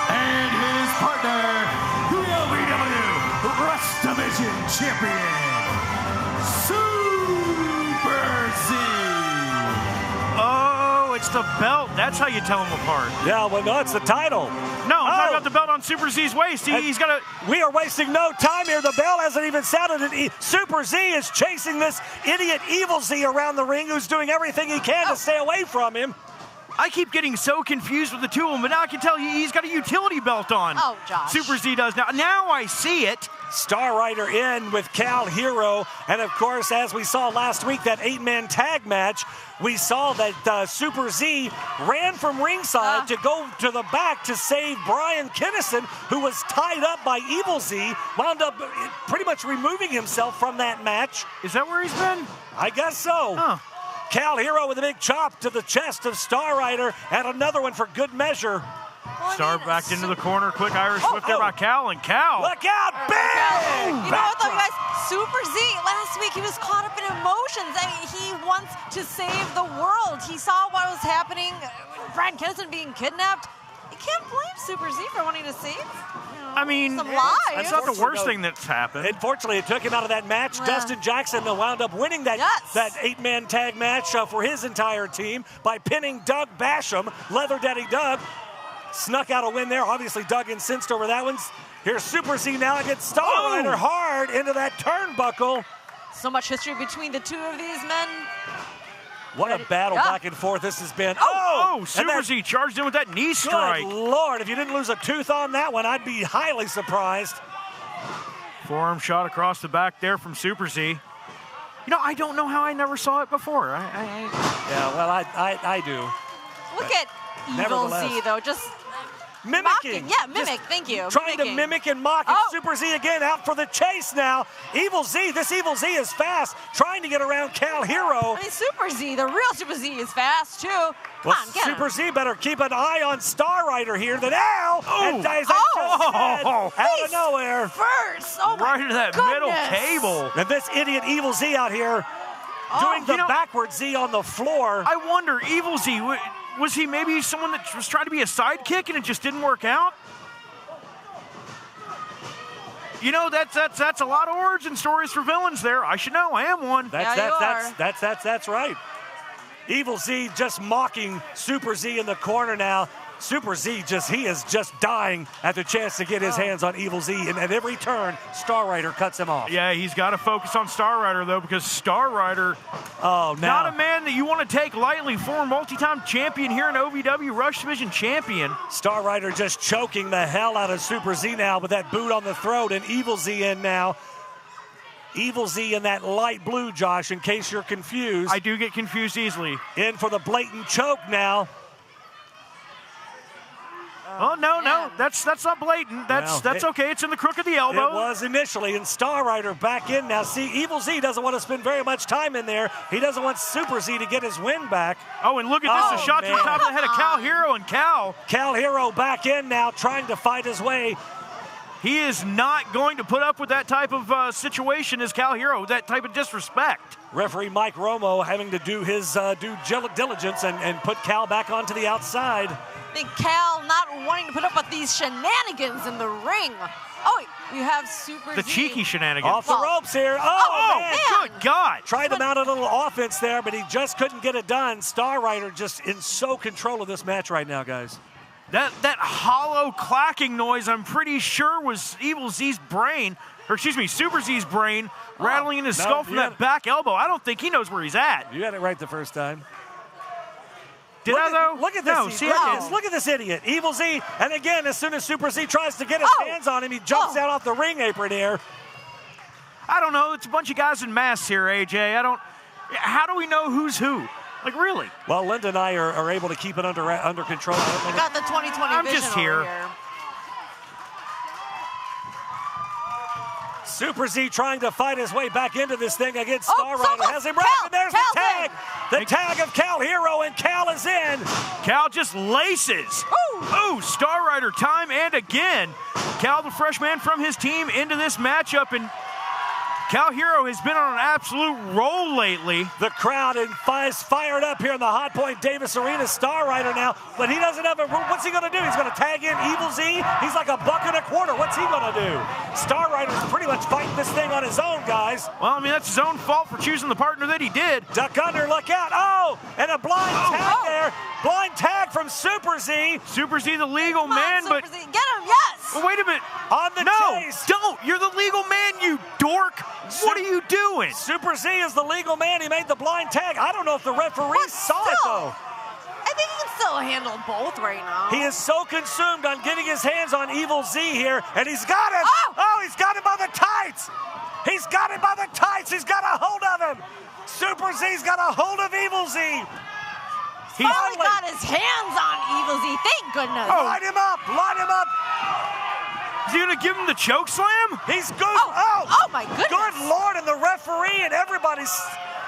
And his partner, the OVW Rust Division Champion, Super Z. Oh, it's the belt. That's how you tell them apart. Yeah, well, no, it's the title. No, I'm talking about the belt on Super Z's waist. He's got a... We are wasting no time here. The bell hasn't even sounded. Super Z is chasing this idiot Evil Z around the ring, who's doing everything he can to stay away from him. I keep getting so confused with the two of them, but now I can tell you he's got a utility belt on. Oh, Josh. Super Z does now. Now I see it. Star Rider in with Kal Herro. And, of course, as we saw last week, that 8-man tag match, we saw that Super Z ran from ringside to go to the back to save Brian Kinnison, who was tied up by Evil Z, wound up pretty much removing himself from that match. Is that where he's been? I guess so. Huh. Kal Herro with a big chop to the chest of Star Rider, and another one for good measure. Star backed into the corner. Quick Irish whip there by Kal, and Kal. Look out, big! You know what, though, guys? Super Z, last week he was caught up in emotions. I mean, he wants to save the world. He saw what was happening, Brian Kinnison being kidnapped. You can't blame Super Z for wanting to save, I mean, some lives. That's not the worst thing that's happened. Unfortunately, it took him out of that match. Dustin Jackson wound up winning that 8-man tag match for his entire team by pinning Doug Basham. Leather Daddy Doug snuck out a win there. Obviously, Doug incensed over that one. Here's Super Z now against Star Rider hard into that turnbuckle. So much history between the two of these men. What a battle back and forth this has been. Super Z charged in with that knee strike. Good Lord, if you didn't lose a tooth on that one, I'd be highly surprised. Forearm shot across the back there from Super Z. You know, I don't know how I never saw it before. Yeah, well, I do. Look at Evil Z, though, just mimicking. Mocking. Yeah, mimic. Thank you. Trying to mimic and mock. And Super Z again out for the chase now. This Evil Z is fast, trying to get around Kal Herro. I mean, Super Z, the real Super Z is fast, too. Come on, get Super him. Z better keep an eye on Star Rider here. And now, and as I just said, out of nowhere. First. Oh, right into that middle cable. And this idiot Evil Z out here doing the backward Z on the floor. I wonder, Evil Z, was he maybe someone that was trying to be a sidekick and it just didn't work out? You know, that's a lot of origin stories for villains there. I should know. I am one. That's right. Evil Z just mocking Super Z in the corner now. Super Z he is just dying at the chance to get his hands on Evil Z, and at every turn, Star Rider cuts him off. Yeah, he's got to focus on Star Rider, though, because Star Rider, not a man that you want to take lightly. Former multi-time champion here in OVW, Rush Division champion. Star Rider just choking the hell out of Super Z now with that boot on the throat, and Evil Z in now. Evil Z in that light blue, Josh, in case you're confused. I do get confused easily. In for the blatant choke now. Oh, no, that's not blatant. That's okay. It's in the crook of the elbow. It was initially, and Star Rider back in now. See, Evil Z doesn't want to spend very much time in there. He doesn't want Super Z to get his win back. Oh, and look at this, a shot to the top of the head of Kal Herro, and Kal Herro back in now, trying to fight his way. He is not going to put up with that type of situation as Kal Herro, that type of disrespect. Referee Mike Romo having to do his due diligence and put Kal back onto the outside. I think Kal not wanting to put up with these shenanigans in the ring. Oh, you have Super The Z. cheeky shenanigans. Off the ropes here. Oh, man. Good God. Tried to mount a little offense there, but he just couldn't get it done. Star Rider just in so control of this match right now, guys. That hollow clacking noise, I'm pretty sure, was Evil Z's brain, or excuse me, Super Z's brain, rattling in his skull from that back elbow. I don't think he knows where he's at. You got it right the first time. Did I, though? Look at this. Look at this idiot. Evil Z, and again, as soon as Super Z tries to get his hands on him, he jumps out off the ring apron here. I don't know. It's a bunch of guys in masks here, AJ. How do we know who's who? Like, really? Well, Linda and I are able to keep it under control. We got the 2020 I'm vision just over here. Super Z trying to fight his way back into this thing against Star Rider. Has him right, and there's the tag. The tag of Kal Herro, and Kal is in. Kal just laces. Ooh, Star Rider time and again. Kal, the freshman from his team, into this matchup, and Kal Herro has been on an absolute roll lately. The crowd is fired up here in the Hot Point Davis Arena. Star Rider now, but he doesn't have a. What's he going to do? He's going to tag in Evil Z. He's like $1.25. What's he going to do? Star Rider's pretty much fighting this thing on his own, guys. Well, I mean, that's his own fault for choosing the partner that he did. Duck under, look out. Oh, and a blind tag there. Blind tag from Super Z. Super Z, the legal man, Super but. Z. Get him, yes! Well, wait a minute. On the chase. Don't. You're the legal man, you dork. What are you doing? Super Z is the legal man. He made the blind tag. I don't know if the referee saw it, though. I think he can still handle both right now. He is so consumed on getting his hands on Evil Z here, and he's got him. Oh, he's got him by the tights. He's got him by the tights. He's got a hold of him. Super Z's got a hold of Evil Z. He finally got his hands on Evil Z. Thank goodness. Oh. Light him up. Light him up. Is he going to give him the choke slam? He's good. Oh, my goodness. Good Lord, and the referee and everybody's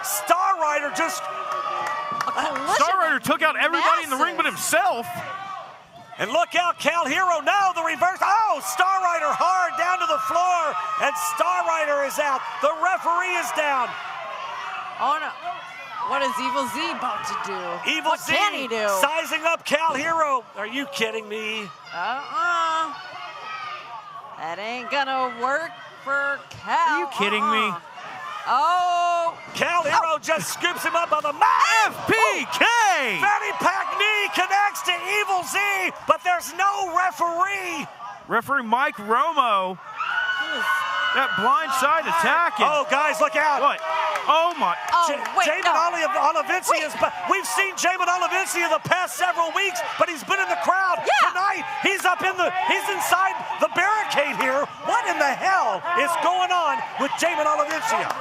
Star Rider just. Star Rider took out everybody in the ring but himself. And look out, Kal Herro. No, the reverse. Oh, Star Rider hard down to the floor, and Star Rider is out. The referee is down. Oh, no. What is Evil Z about to do? What can he do? Sizing up Kal Herro. Are you kidding me? That ain't gonna work for Kal. Are you kidding me? Oh. Kal Herro just scoops him up on the mat. FPK! Fanny pack knee connects to Evil Z, but there's no referee. Referee Mike Romo. That blindside attack. Oh, guys, look out. What? Oh, my. Jamin Olivencia we've seen Jamin Olivencia the past several weeks, but he's been in the crowd. Tonight, he's inside the barricade here. What in the hell is going on with Jamin Olivencia?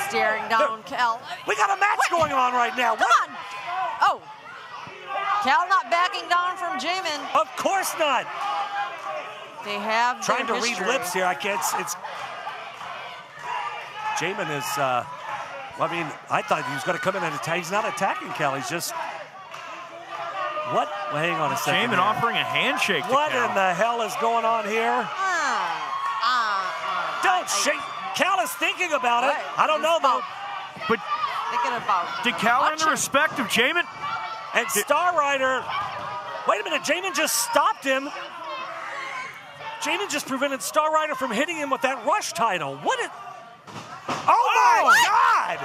Staring down Kal. We got a match going on right now. Come on. Oh. Kal not backing down from Jamin. Of course not. They have trying to history. read lips here. I can't. It's Jamin is. Well, I mean, I thought he was going to come in and attack. He's not attacking Kal. He's just. What? Well, hang on a second. Jamin offering a handshake. What in the hell is going on here? Don't shake. Kal is thinking about it. I don't know though. But thinking about. Did Kal earn the respect of Jamin? And Star Rider. Wait a minute. Jamin just stopped him. Jamin just prevented Star Rider from hitting him with that Rush title. Oh, my God!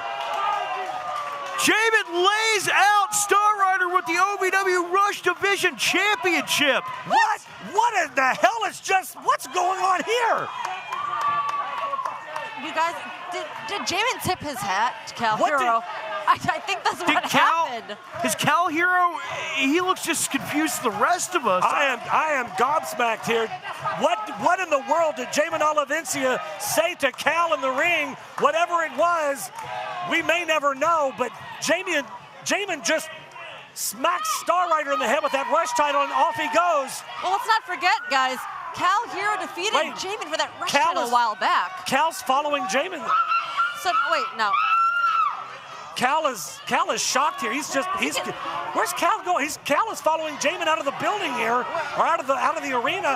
Jamin lays out Star Rider with the OVW Rush Division Championship. What? What in the hell is what's going on here? You guys, did Jamin tip his hat to Kal Herro? I think that's what happened. Is Kal Herro, he looks just confused to the rest of us. I am gobsmacked here. What in the world did Jamin Olivencia say to Kal in the ring? Whatever it was, we may never know, but Jamin just smacks Star Rider in the head with that Rush title, and off he goes. Well, let's not forget, guys, Kal Herro defeated Jamin for that Rush title a while back. Cal's following Jamin. So, wait, no. Kal is shocked here. Where's Kal going? Kal is following Jamin out of the building here, or out of the arena.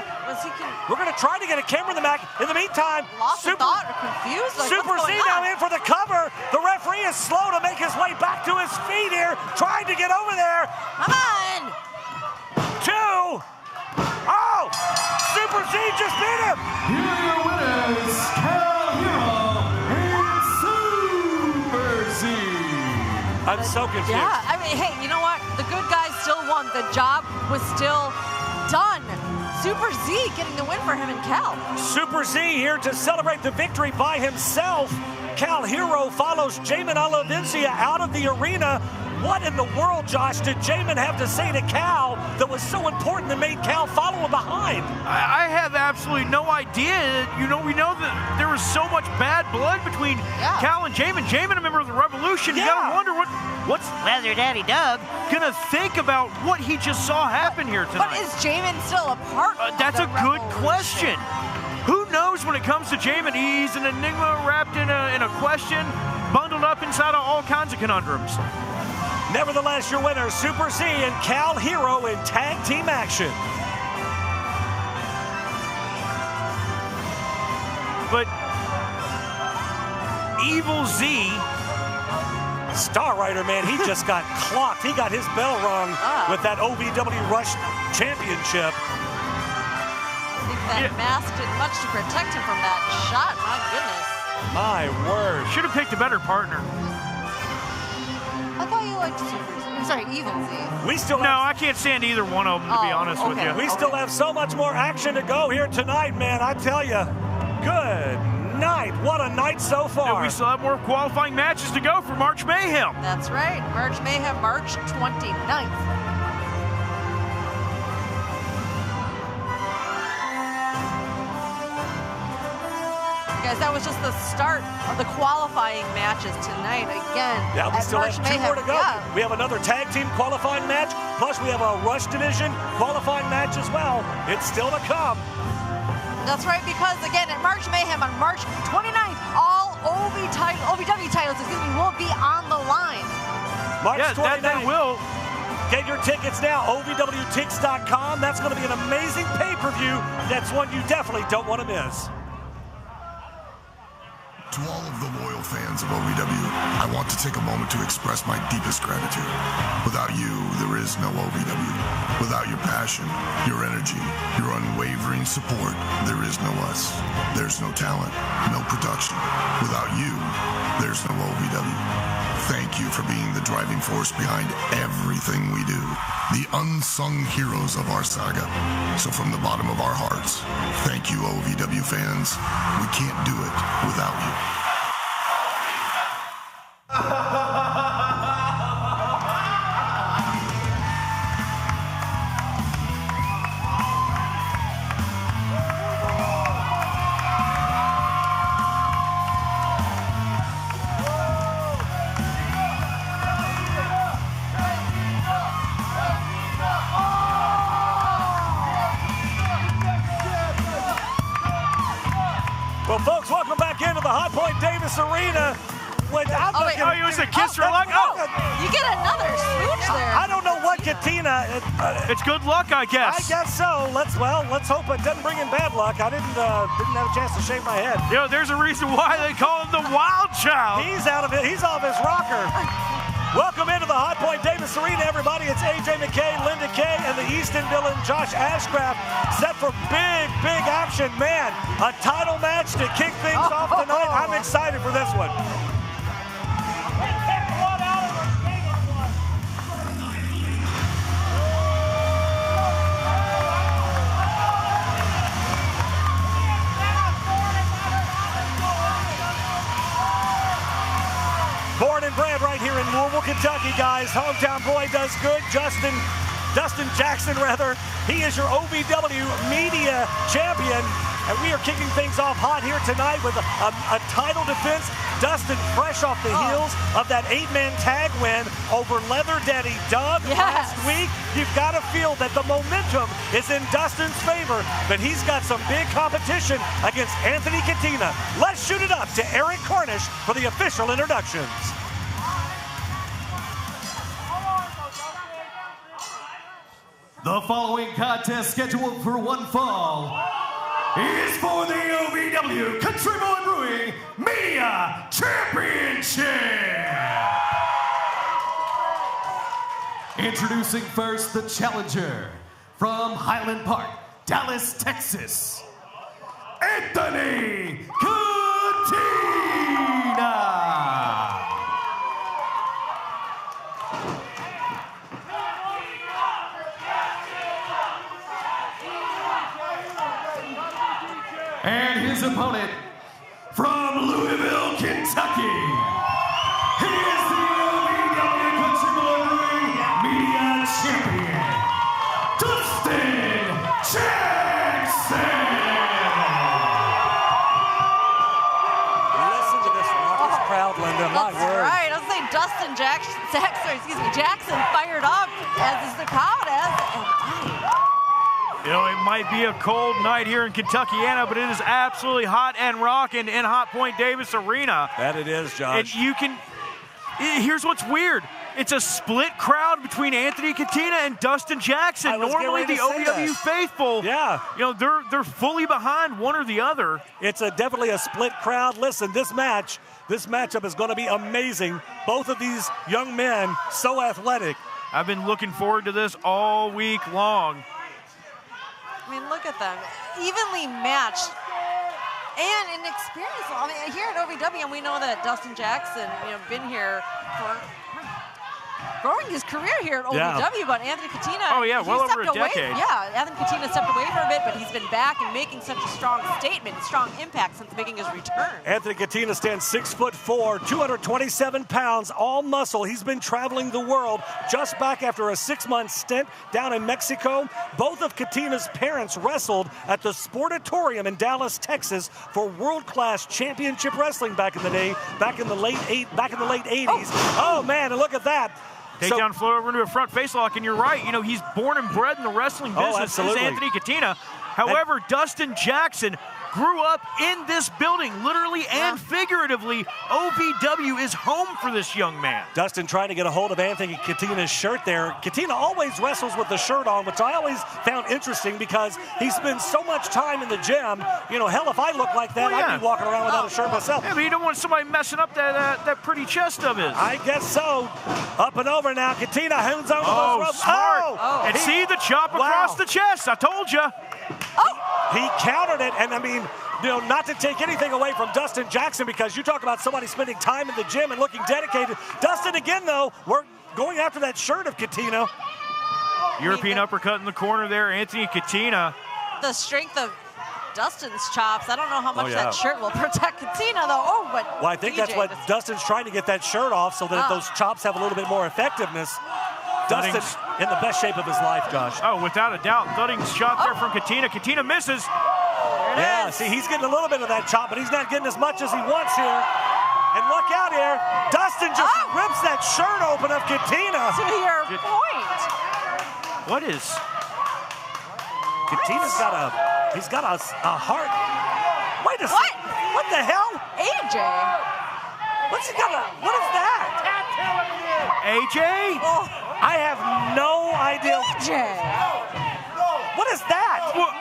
We're going to try to get a camera in the back. In the meantime, Super C now in for the cover. The referee is slow to make his way back to his feet here, trying to get over there. Come on! 2. Oh! Super Z just beat him. Here are your winners, Kal Herro and Super Z. I'm so confused. Yeah, I mean, hey, you know what? The good guys still won. The job was still done. Super Z getting the win for him and Kal. Super Z here to celebrate the victory by himself. Kal Herro follows Jamin Olivencia out of the arena. What in the world, Josh, did Jamin have to say to Kal that was so important that made Kal follow him behind? I have absolutely no idea. You know, we know that there was so much bad blood between Kal and Jamin. Jamin, a member of the Revolution. You gotta wonder what's Leather Daddy Doug gonna think about what he just saw happen here tonight. But is Jamin still a part of That's the a good Revolution? question. Who knows when it comes to Jamin? He's an enigma wrapped in a question, bundled up inside of all kinds of conundrums. Nevertheless, your winner, Super Z and Kal Herro in tag team action. But Evil Z, Star Rider, man, he just got clocked. He got his bell rung with that OVW Rush Championship. That mask did much to protect him from that shot. My goodness. My word. Should have picked a better partner. I thought you liked Super Z. I'm sorry, Evil Z. We still I can't stand either one of them, to be honest with you. We still have so much more action to go here tonight, man. I tell you, good night. What a night so far. And we still have more qualifying matches to go for March Mayhem. That's right. March Mayhem, March 29th. Guys, that was just the start of the qualifying matches tonight. Again, yeah, we still have two more to go. Yeah. We have another tag team qualifying match, plus we have a Rush Division qualifying match as well. It's still to come. That's right, because again, at March Mayhem on March 29th, all OVW titles will be on the line. March 29th. That will. Get your tickets now, OVWTix.com. That's going to be an amazing pay-per-view. That's one you definitely don't want to miss. To all of the loyal fans of OVW, I want to take a moment to express my deepest gratitude. Without you, there is no OVW. Without your passion, your energy, your unwavering support, there is no us. There's no talent, no production. Without you, there's no OVW. Thank you for being the driving force behind everything we do. The unsung heroes of our saga. So from the bottom of our hearts, thank you, OVW fans. We can't do it without you. Well, folks, welcome back into the Hot Point Davis Arena. It was a kiss for luck. You get another smooch there. I don't know what Katina. It's good luck, I guess. I guess so. Let's hope it doesn't bring in bad luck. I didn't have a chance to shave my head. You know, there's a reason why they call him the Wild Child. He's out of it. He's off his rocker. Welcome into the Hot Point Davis Arena, everybody. It's AJ McKay, Linda Kay, and the Easton villain Josh Ashcraft set for big action. Man, a title match to kick things off tonight. I'm excited for this one. and bred right here in Louisville, Kentucky, guys. Hometown boy does good. Dustin Jackson, rather. He is your OVW Media Champion. And we are kicking things off hot here tonight with a title defense. Dustin fresh off the heels of that 8-man tag win over Leather Daddy Doug last week. You've got to feel that the momentum is in Dustin's favor, but he's got some big competition against Anthony Catena. Let's shoot it up to Eric Cornish for the official introductions. The following contest scheduled for one fall is for the OVW Country Boy Brewing Media Championship. Introducing first the challenger from Highland Park, Dallas, Texas, Anthony Catena. And his opponent from Louisville, Kentucky. He is the OVW Country Boy Brewing Media Champion, Dustin Jackson. Listen to this raucous crowd, Linda. My word. Right, I was saying Dustin Jackson fired up, as is the crowd You know, it might be a cold night here in Kentuckiana, but it is absolutely hot and rocking in Hot Point Davis Arena. That it is, Josh. And here's what's weird. It's a split crowd between Anthony Catena and Dustin Jackson. Normally the OVW faithful, you know, they're fully behind one or the other. It's definitely a split crowd. Listen, this matchup is going to be amazing. Both of these young men, so athletic. I've been looking forward to this all week long. I mean, look at them. Evenly matched and inexperienced. I mean, here at OVW, and we know that Dustin Jackson, you know, been here for growing his career here at OVW, but Anthony Catena, well over a decade. Anthony Catena stepped away for a bit, but he's been back and making such a strong statement, a strong impact since making his return. Anthony Catena stands 6'4", 227 pounds, all muscle. He's been traveling the world, just back after a 6-month stint down in Mexico. Both of Catena's parents wrestled at the Sportatorium in Dallas, Texas, for world-class championship wrestling back in the day, back in the late 80s. Oh man, and look at that. Takedown flow over into a front face lock, and you're right. You know, he's born and bred in the wrestling business as Anthony Catena. However, Dustin Jackson grew up in this building, literally and figuratively. OVW is home for this young man. Dustin trying to get a hold of Anthony Catena's shirt there. Catena always wrestles with the shirt on, which I always found interesting because he spends so much time in the gym. You know, hell, if I look like that, I'd be walking around without a shirt myself. Yeah, but you don't want somebody messing up that pretty chest of his. I guess so. Up and over now. Catena hands on those ropes. Smart. And see the chop across the chest. I told you. He countered it, and I mean, you know, not to take anything away from Dustin Jackson, because you talk about somebody spending time in the gym and looking dedicated. Dustin again, though, we're going after that shirt of Catena. European uppercut in the corner there, Anthony Catena. The strength of Dustin's chops. I don't know how much that shirt will protect Catena, though. Well, I think that's what Dustin's trying to get that shirt off so that those chops have a little bit more effectiveness. Dustin in the best shape of his life, Josh. Oh, without a doubt. Thudding shot there from Catena. Catena misses. See, he's getting a little bit of that chop, but he's not getting as much as he wants here. And look out here. Dustin just rips that shirt open of Catena. To your point. What is? Catena's got a heart. Wait a second. What the hell? AJ. What is that? AJ? I have no idea. AJ. What is that? What?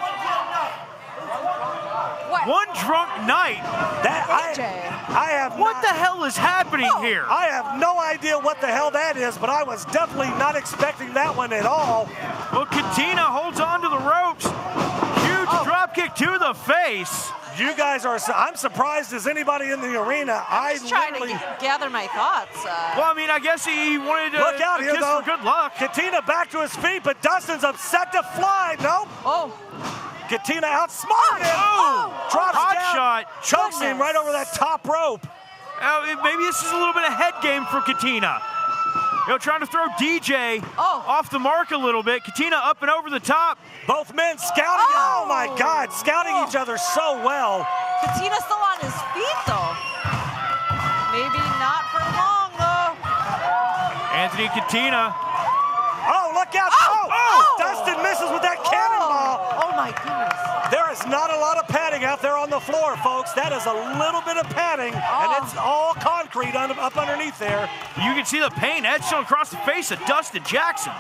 One drunk night. I have What the hell is happening here? I have no idea what the hell that is, but I was definitely not expecting that one at all. Well, Catena holds on to the ropes. Huge drop kick to the face. You guys are, I'm surprised as anybody in the arena. I'm just trying to gather my thoughts. Well, I mean, I guess he wanted to look out here, kiss though. for good luck. Catena back to his feet, but Dustin's upset to fly. Nope. Catena outsmarted him. Drops down. Shot. Chokes him right over that top rope. Maybe this is a little bit of head game for Kateena. Trying to throw DJ off the mark a little bit. Kateena up and over the top. Both men scouting. Oh my God, scouting each other so well. Kateena's still on his feet, though. Maybe not for long, though. Anthony Kateena. Oh, look out. Dustin misses with that cannonball. Oh, my goodness. There is not a lot of padding out there on the floor, folks. That is a little bit of padding, and it's all concrete up underneath there. You can see the pain etched across the face of Dustin Jackson.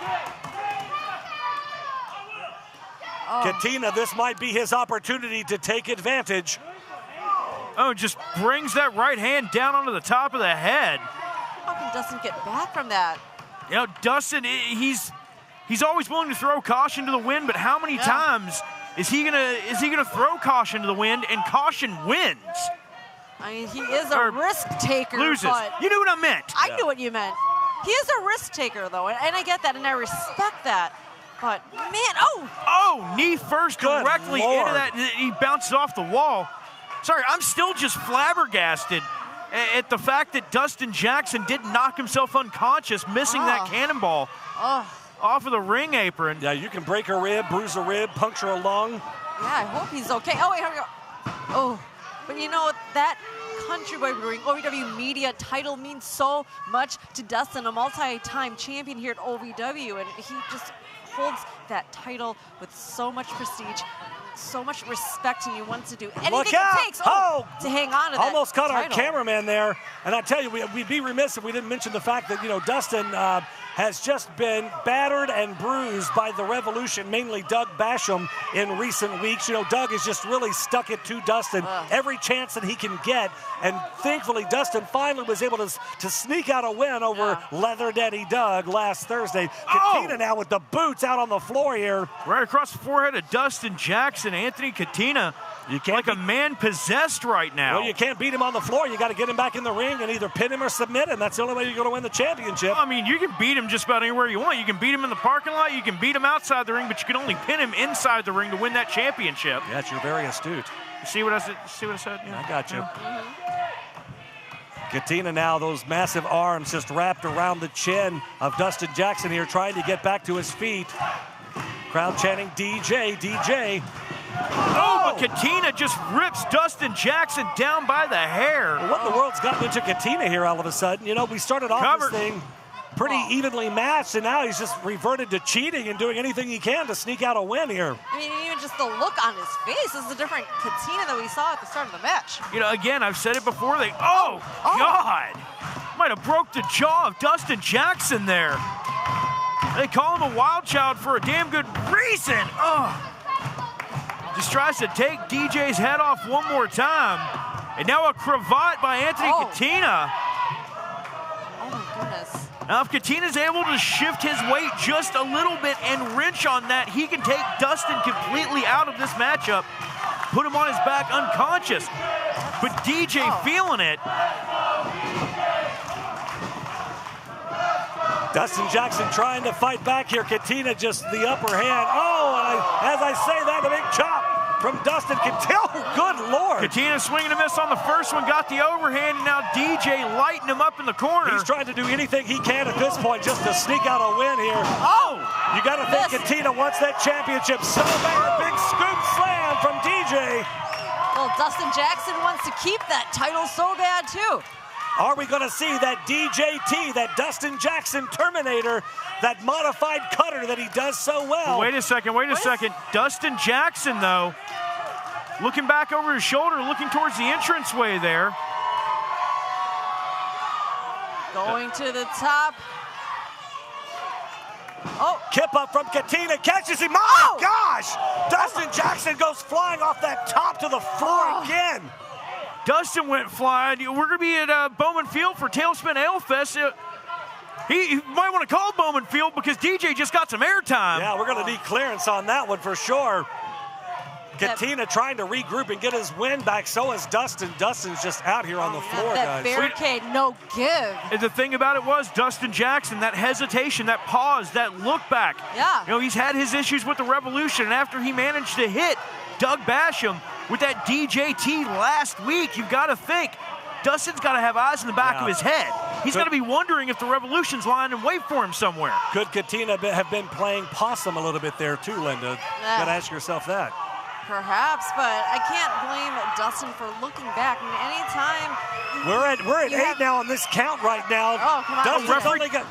Kateena, this might be his opportunity to take advantage. Just brings that right hand down onto the top of the head. How can Dustin get back from that? Dustin, he's always willing to throw caution to the wind, but how many times is he gonna throw caution to the wind and caution wins? I mean, he is a risk taker. Loses. But you knew what I meant. I knew what you meant. He is a risk taker, though, and I get that, and I respect that. But man, knee first directly into that. He bounces off the wall. Sorry, I'm still just flabbergasted at the fact that Dustin Jackson didn't knock himself unconscious, missing that cannonball off of the ring apron. Yeah, you can break a rib, bruise a rib, puncture a lung. Yeah, I hope he's okay. Oh, wait, here we go. Oh, but you know, that countrywide OVW media title means so much to Dustin, a multi-time champion here at OVW, and he just holds that title with so much prestige, so much respect, and he wants to do anything it takes to hang on to that almost caught title. Our cameraman there. And I tell you, we'd be remiss if we didn't mention the fact that, Dustin has just been battered and bruised by the Revolution, mainly Doug Basham, in recent weeks. Doug has just really stuck it to Dustin every chance that he can get. And thankfully, Dustin finally was able to sneak out a win over Leather Daddy Doug last Thursday. Kateena now with the boots out on the floor here. Right across the forehead of Dustin Jackson. Anthony Kateena, like a man possessed right now. Well, you can't beat him on the floor. You got to get him back in the ring and either pin him or submit him. That's the only way you're going to win the championship. I mean, you can beat him just about anywhere you want. You can beat him in the parking lot. You can beat him outside the ring, but you can only pin him inside the ring to win that championship. Yes, you're very astute. You see what I said? Yeah. I got you. Kateena now, those massive arms just wrapped around the chin of Dustin Jackson here, trying to get back to his feet. Crowd chanting, DJ, DJ. But Kateena just rips Dustin Jackson down by the hair. Well, what in the world's gotten into Kateena here all of a sudden? We started off this thing pretty evenly matched, and now he's just reverted to cheating and doing anything he can to sneak out a win here. I mean, even just the look on his face is a different Kateena that we saw at the start of the match. Again, I've said it before. God! Might have broke the jaw of Dustin Jackson there. They call him a wild child for a damn good reason. Just tries to take DJ's head off one more time. And now a cravat by Anthony Kateena. Oh my goodness. Now if Kateena's able to shift his weight just a little bit and wrench on that, he can take Dustin completely out of this matchup, put him on his back unconscious. But DJ feeling it. Dustin Jackson trying to fight back here. Kateena just the upper hand. As I say that, a big chop from Dustin Kateena. Good Lord. Kateena swinging a miss on the first one, got the overhand, and now DJ lighting him up in the corner. He's trying to do anything he can at this point just to sneak out a win here. You got to think Kateena wants that championship so bad. Big scoop slam from DJ. Well, Dustin Jackson wants to keep that title so bad, too. Are we going to see that DJT, that Dustin Jackson Terminator, that modified cutter that he does so well? Wait a second. Dustin Jackson, though, looking back over his shoulder, looking towards the entranceway there. Going to the top. Kip up from Kateena, catches him. My gosh! Dustin Jackson goes flying off that top to the floor again. Dustin went flying. We're going to be at Bowman Field for Tailspin Ale Fest. He might want to call Bowman Field because DJ just got some airtime. Yeah, we're going to need clearance on that one for sure. Kateena trying to regroup and get his win back. So is Dustin. Dustin's just out here on the floor, that guys. Barricade, no give. And the thing about it was Dustin Jackson, that hesitation, that pause, that look back. Yeah. He's had his issues with the Revolution, and after he managed to hit Doug Basham with that DJT last week, you've got to think Dustin's got to have eyes in the back of his head. He's got to be wondering if the Revolution's lying in wait for him somewhere. Could Kateena have been playing possum a little bit there too, Linda? Got to ask yourself that. Perhaps, but I can't blame Dustin for looking back. I mean, anytime we're at 8 now on this count right now. Oh, come on. Dustin's only got.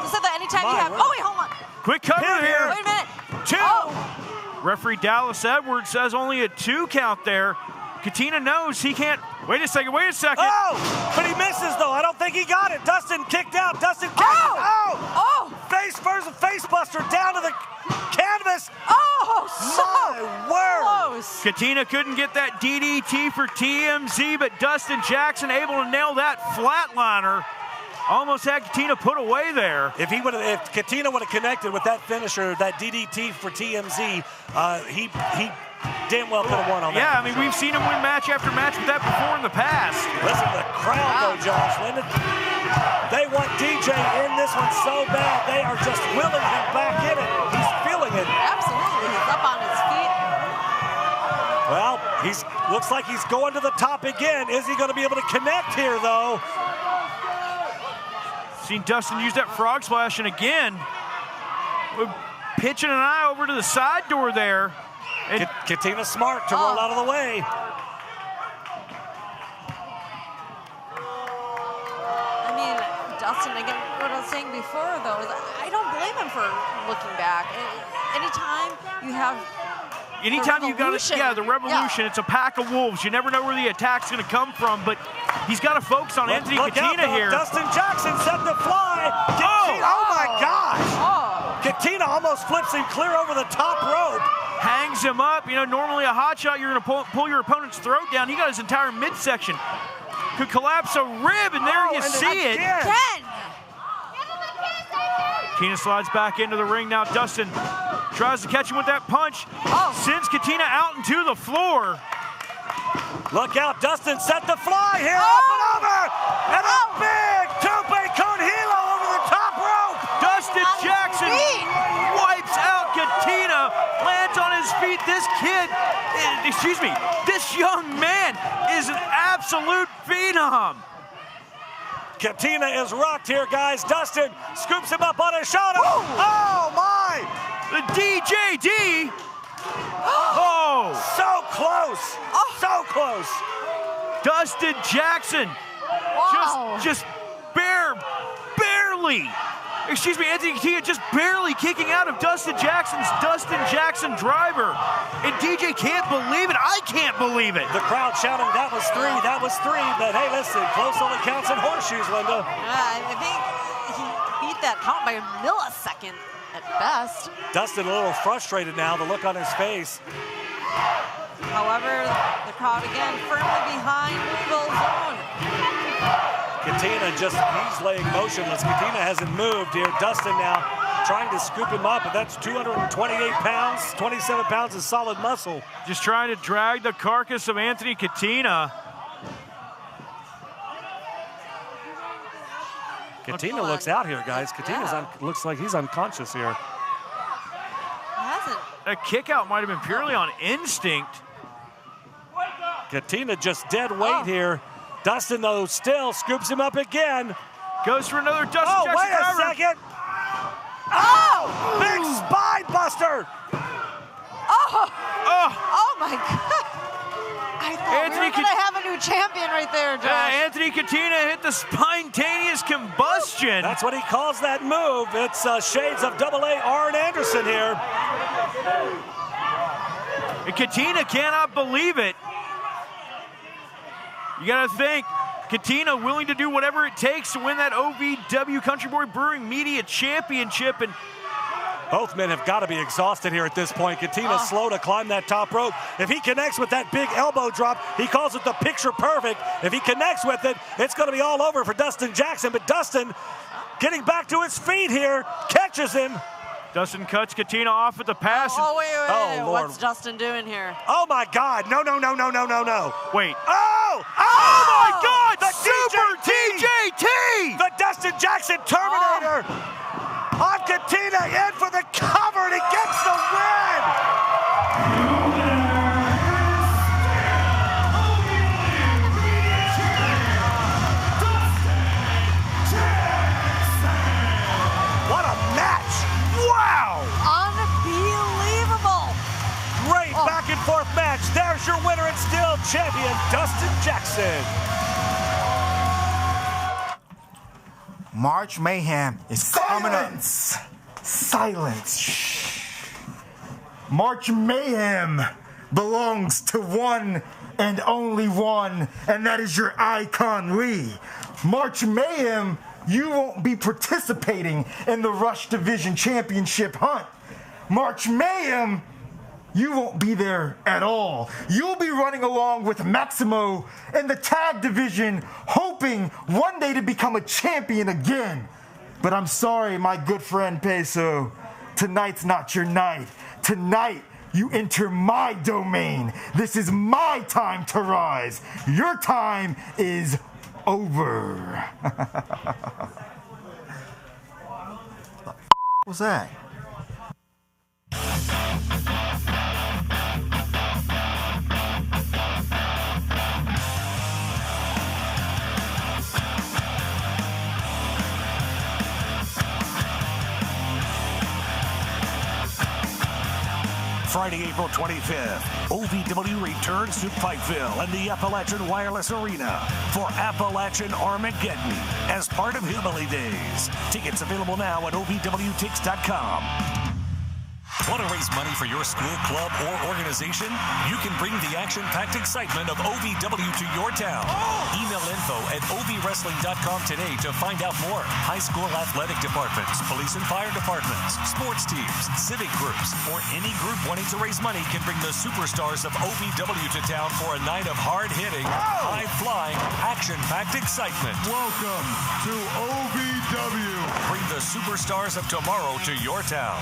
You said that anytime you have. Oh, wait, hold on. Quick cover here. Wait a minute. 2. Oh. Referee Dallas Edwards says only a 2 count there. Kateena knows he can't. Wait a second. Oh, but he misses though. I don't think he got it. Dustin kicked out. Dustin kicked. Oh. Face first, face buster down to the canvas. Oh, my word. Close. Kateena couldn't get that DDT for TMZ, but Dustin Jackson able to nail that flatliner. Almost had Kateena put away there. If Kateena would have connected with that finisher, that DDT for TMZ, he damn well could have won on that. Yeah, I mean, we've seen him win match after match with that before in the past. Listen to the crowd though, Josh. Linda, they want DJ in this one so bad. They are just willing him back in it. He's feeling it. Absolutely. He's up on his feet. Well, looks like he's going to the top again. Is he going to be able to connect here, though? Seen Dustin use that frog splash, and again, we're pitching an eye over to the side door there. Kateena smart to roll out of the way. I mean, Dustin, again, what I was saying before, though, is I don't blame him for looking back. Anytime you have you got it, the Revolution, it's a pack of wolves. You never know where the attack's going to come from, but he's got to focus on Anthony Kateena here. Dustin Jackson set the fly. Oh my gosh! Kateena almost flips him clear over the top rope. Hangs him up. You know, normally a hot shot, you're going to pull your opponent's throat down. He got his entire midsection. Could collapse a rib, and there you see it. Kateena slides back into the ring now. Dustin tries to catch him with that punch. Sends Kateena out into the floor. Look out, Dustin set the fly here, up and over, and a big tope con hilo over the top rope. Dustin Jackson wipes out Kateena, lands on his feet. This young man is an absolute phenom. Kateena is rocked here, guys. Dustin scoops him up on his shoulder. Oh my! The DJD. So close. So close. Dustin Jackson. Just barely. Excuse me, Anthony Kateena just barely kicking out of Dustin Jackson's Dustin Jackson driver. And DJ can't believe it. I can't believe it. The crowd shouting, that was 3, that was 3. But hey, listen, close only counts in horseshoes, Linda. I think he beat that count by a millisecond at best. Dustin a little frustrated now, the look on his face. However, the crowd again firmly behind Louisville zone. Kateena he's laying motionless. Kateena hasn't moved here. Dustin now trying to scoop him up, but that's 228 pounds, 27 pounds of solid muscle. Just trying to drag the carcass of Anthony Kateena. Kateena looks out here, guys. Kateena looks like he's unconscious here. A kick out might have been purely on instinct. Kateena just dead weight here. Dustin, though, still scoops him up again. Goes for another Dustin Jackson wait a second. Big spine buster. Oh my God. I thought we were going to have a new champion right there, Josh. Anthony Kateena hit the spontaneous combustion. That's what he calls that move. It's shades of AA Arn Anderson here. And Kateena cannot believe it. You got to think, Kateena willing to do whatever it takes to win that OVW Country Boy Brewing Media Championship. And both men have got to be exhausted here at this point. Kateena's slow to climb that top rope. If he connects with that big elbow drop, he calls it the picture perfect. If he connects with it, it's going to be all over for Dustin Jackson. But Dustin getting back to his feet here, catches him. Dustin cuts Kateena off at the pass. Wait. What's Dustin doing here? Oh my God, no. Wait. Oh my God, the Super DJT! The Dustin Jackson Terminator on Kateena, in for the cover, and he gets the win! match. There's your winner and still champion, Dustin Jackson. March Mayhem is coming up. Silence. Shh. March Mayhem belongs to one and only one, and that is your icon, Lee. March Mayhem, you won't be participating in the Rush Division Championship hunt. March Mayhem, you won't be there at all. You'll be running along with Maximo in the tag division, hoping one day to become a champion again. But I'm sorry, my good friend Peso, tonight's not your night. Tonight, you enter my domain. This is my time to rise. Your time is over. What was that? Friday, April 25th, OVW returns to Pikeville and the Appalachian Wireless Arena for Appalachian Armageddon as part of Hillbilly Days. Tickets available now at OVWTix.com. Want to raise money for your school, club, or organization? You can bring the action-packed excitement of OVW to your town. Email info at ovwrestling.com today to find out more. High school athletic departments, police and fire departments, sports teams, civic groups, or any group wanting to raise money can bring the superstars of OVW to town for a night of hard-hitting, high-flying, action-packed excitement. Welcome to OVW. Bring the superstars of tomorrow to your town.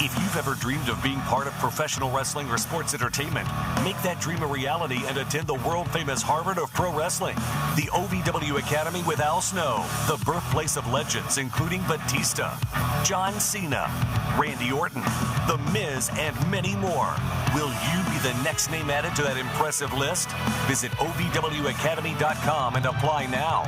If you've ever dreamed of being part of professional wrestling or sports entertainment, make that dream a reality and attend the world-famous Harvard of Pro Wrestling, the OVW Academy with Al Snow, the birthplace of legends including Batista, John Cena, Randy Orton, The Miz, and many more. Will you be the next name added to that impressive list? Visit OVWacademy.com and apply now.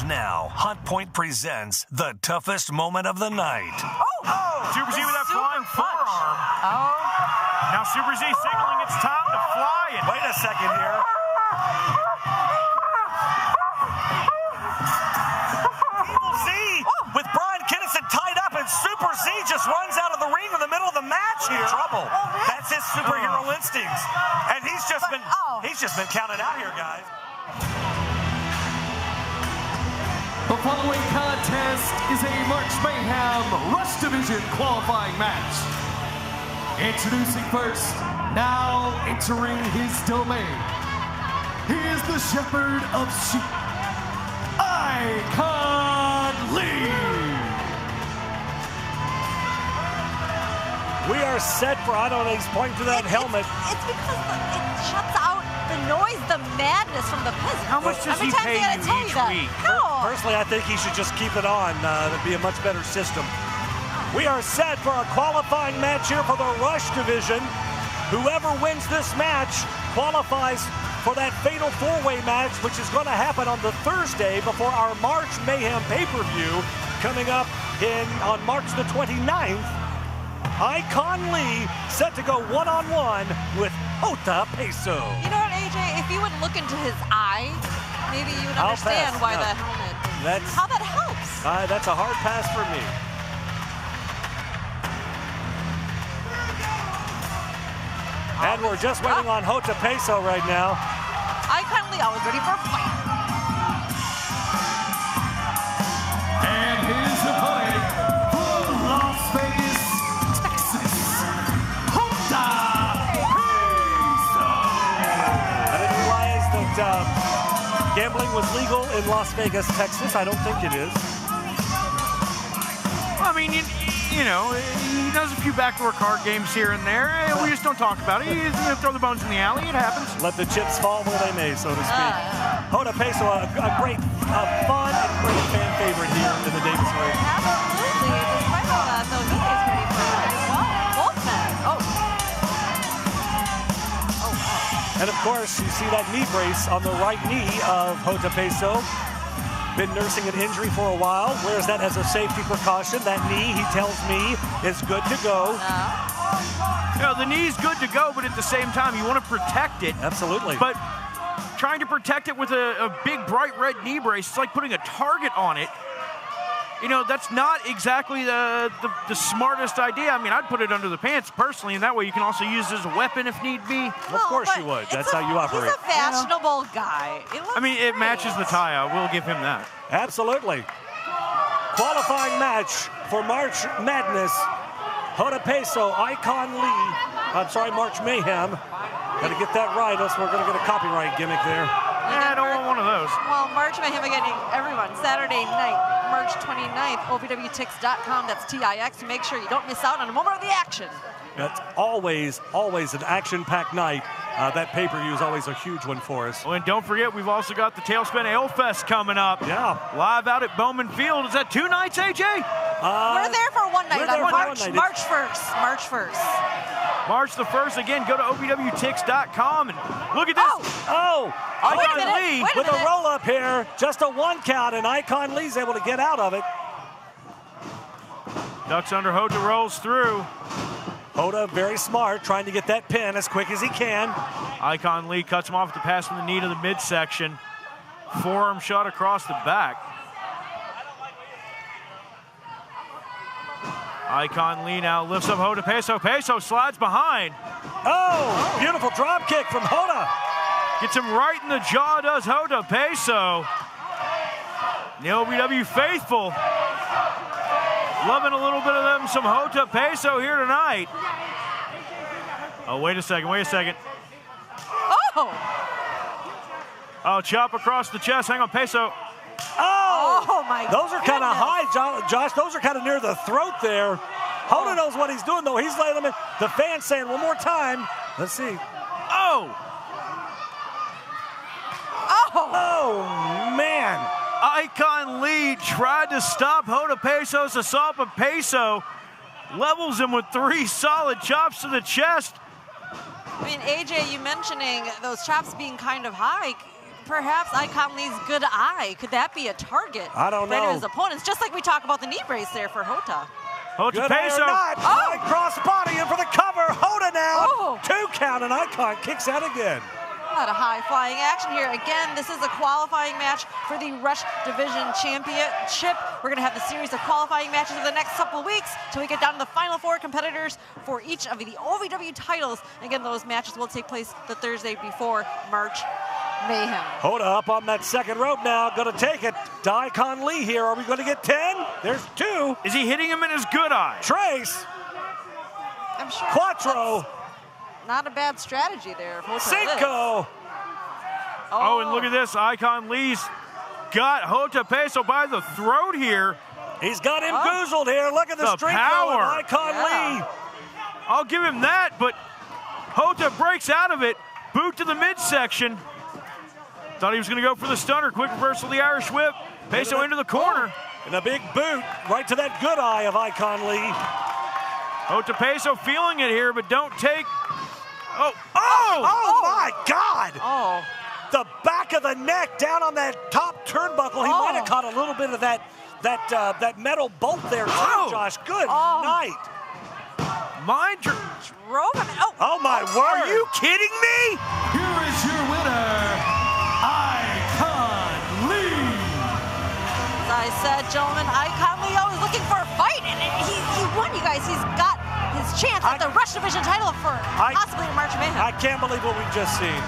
Now, Hot Point presents the toughest moment of the night. Super Z with that flying forearm. Now Super Z signaling it's time to fly. And wait a second here. Evil Z with Brian Kinnison tied up, and Super Z just runs out of the ring in the middle of the match here. Trouble. That's his superhero instincts, and he's just been counted out here, guys. The following contest is a March Mayhem Rush Division qualifying match. Introducing first, now entering his domain. He is the Shepherd of Sheep, Icon Lee. We are set for, I don't know, he's pointing to that helmet. It's because it shuts out the noise, the madness from the piss. How much does he pay you each week? No. Personally, I think he should just keep it on. That'd be a much better system. We are set for a qualifying match here for the Rush Division. Whoever wins this match qualifies for that fatal four-way match, which is going to happen on the Thursday before our March Mayhem pay-per-view coming up on March the 29th. Icon Lee set to go one-on-one with Hotap Peso. You know what, AJ? If you would look into his eye, maybe you would understand why the helmet. How that helps. That's a hard pass for me. And we're just waiting on Hotap Peso right now. Icon Lee always ready for a fight. And his opponent from Las Vegas, Texas, Hotap Peso. I didn't realize that gambling was legal in Las Vegas, Texas. I don't think it is. I mean, you know, he does a few backdoor card games here and there. We just don't talk about it. He's going to throw the bones in the alley. It happens. Let the chips fall where they may, so to speak. Hotap Peso, a great, fun and great fan favorite here in the Davis Arena. Absolutely. Despite all that, though, he is pretty fun as well. Both men. And of course, you see that knee brace on the right knee of Hotap Peso. Been nursing an injury for a while. Wears that as a safety precaution. That knee, he tells me, is good to go. You know, the knee's good to go, but at the same time, you want to protect it. Absolutely. But trying to protect it with a big, bright red knee brace, it's like putting a target on it. You know, that's not exactly the smartest idea. I mean, I'd put it under the pants personally, and that way you can also use it as a weapon if need be. Of course you would. That's how you operate. He's a fashionable guy. I mean, it matches the tie. I will give him that. Absolutely. Qualifying match for March Madness. Hotap Peso, March Mayhem. Got to get that right, else we're going to get a copyright gimmick there. Yeah, I don't want one of those. Well, March Mayhem again, everyone, Saturday night, March 29th, OVWTix.com, that's TIX. Make sure you don't miss out on a moment of the action. That's always an action-packed night. That pay-per-view is always a huge one for us. Oh, and don't forget, we've also got the Tailspin Ale Fest coming up. Yeah. Live out at Bowman Field. Is that 2 nights, AJ? We're there for one night on March 1st. March 1st. March the 1st. Again, go to OVWTix.com and look at this. Icon Lee with a roll-up here. Just a 1 count, and Icon Lee's able to get out of it. Ducks under Hotap, rolls through. Hotap very smart, trying to get that pin as quick as he can. Icon Lee cuts him off at the pass from the knee to the midsection. Forearm shot across the back. Icon Lee now lifts up Hotap Peso. Peso slides behind. Oh, beautiful drop kick from Hotap. Gets him right in the jaw, does Hotap Peso. The OVW faithful loving a little bit of them, some Hotap Peso here tonight. Oh, wait a second. Oh, chop across the chest. Hang on, Peso. Oh my God. Those are kind of high, Josh. Those are kind of near the throat there. Hotap knows what he's doing, though. He's laying them in. The fans saying one more time. Let's see. Oh, man. Icon Lee tried to stop Hotap Peso's assault, but Peso levels him with 3 solid chops to the chest. I mean, AJ, you mentioning those chops being kind of high. Perhaps Icon Lee's good eye. Could that be a target? I don't know. For his opponents, just like we talk about the knee brace there for Hotap. Hotap Peso. High cross body in for the cover. Hotap now. 2 count, and Icon kicks out again. A lot of high-flying action here. Again, this is a qualifying match for the Rush Division Championship. We're going to have the series of qualifying matches over the next couple of weeks till we get down to the final 4 competitors for each of the OVW titles. Again, those matches will take place the Thursday before March Mayhem. Hotap up on that second rope now. Going to take it to Icon Lee here. Are we going to get 10? There's 2. Is he hitting him in his good eye? Trace. I'm sure. Quattro. Not a bad strategy there. Cinco. Oh, and look at this. Icon Lee's got Hotap Peso by the throat here. He's got him goozled here. Look at the strength power. of Icon Lee. I'll give him that, but Hotap breaks out of it. Boot to the midsection. Thought he was going to go for the stunner. Quick reversal of the Irish whip. Peso into the corner. And a big boot right to that good eye of Icon Lee. Hotap Peso feeling it here, but don't take. Oh my God! Oh. The back of the neck down on that top turnbuckle. He might have caught a little bit of that metal bolt there too, Josh. Good night. Mind your. Drove him. Oh my word! Are you kidding me? Here is your winner, Icon Lee. As I said, gentlemen, Icon Lee always looking for a fight, and he won, you guys. He's got his chance at the Rush Division title for possibly a March Mayhem. I can't believe what we've just seen.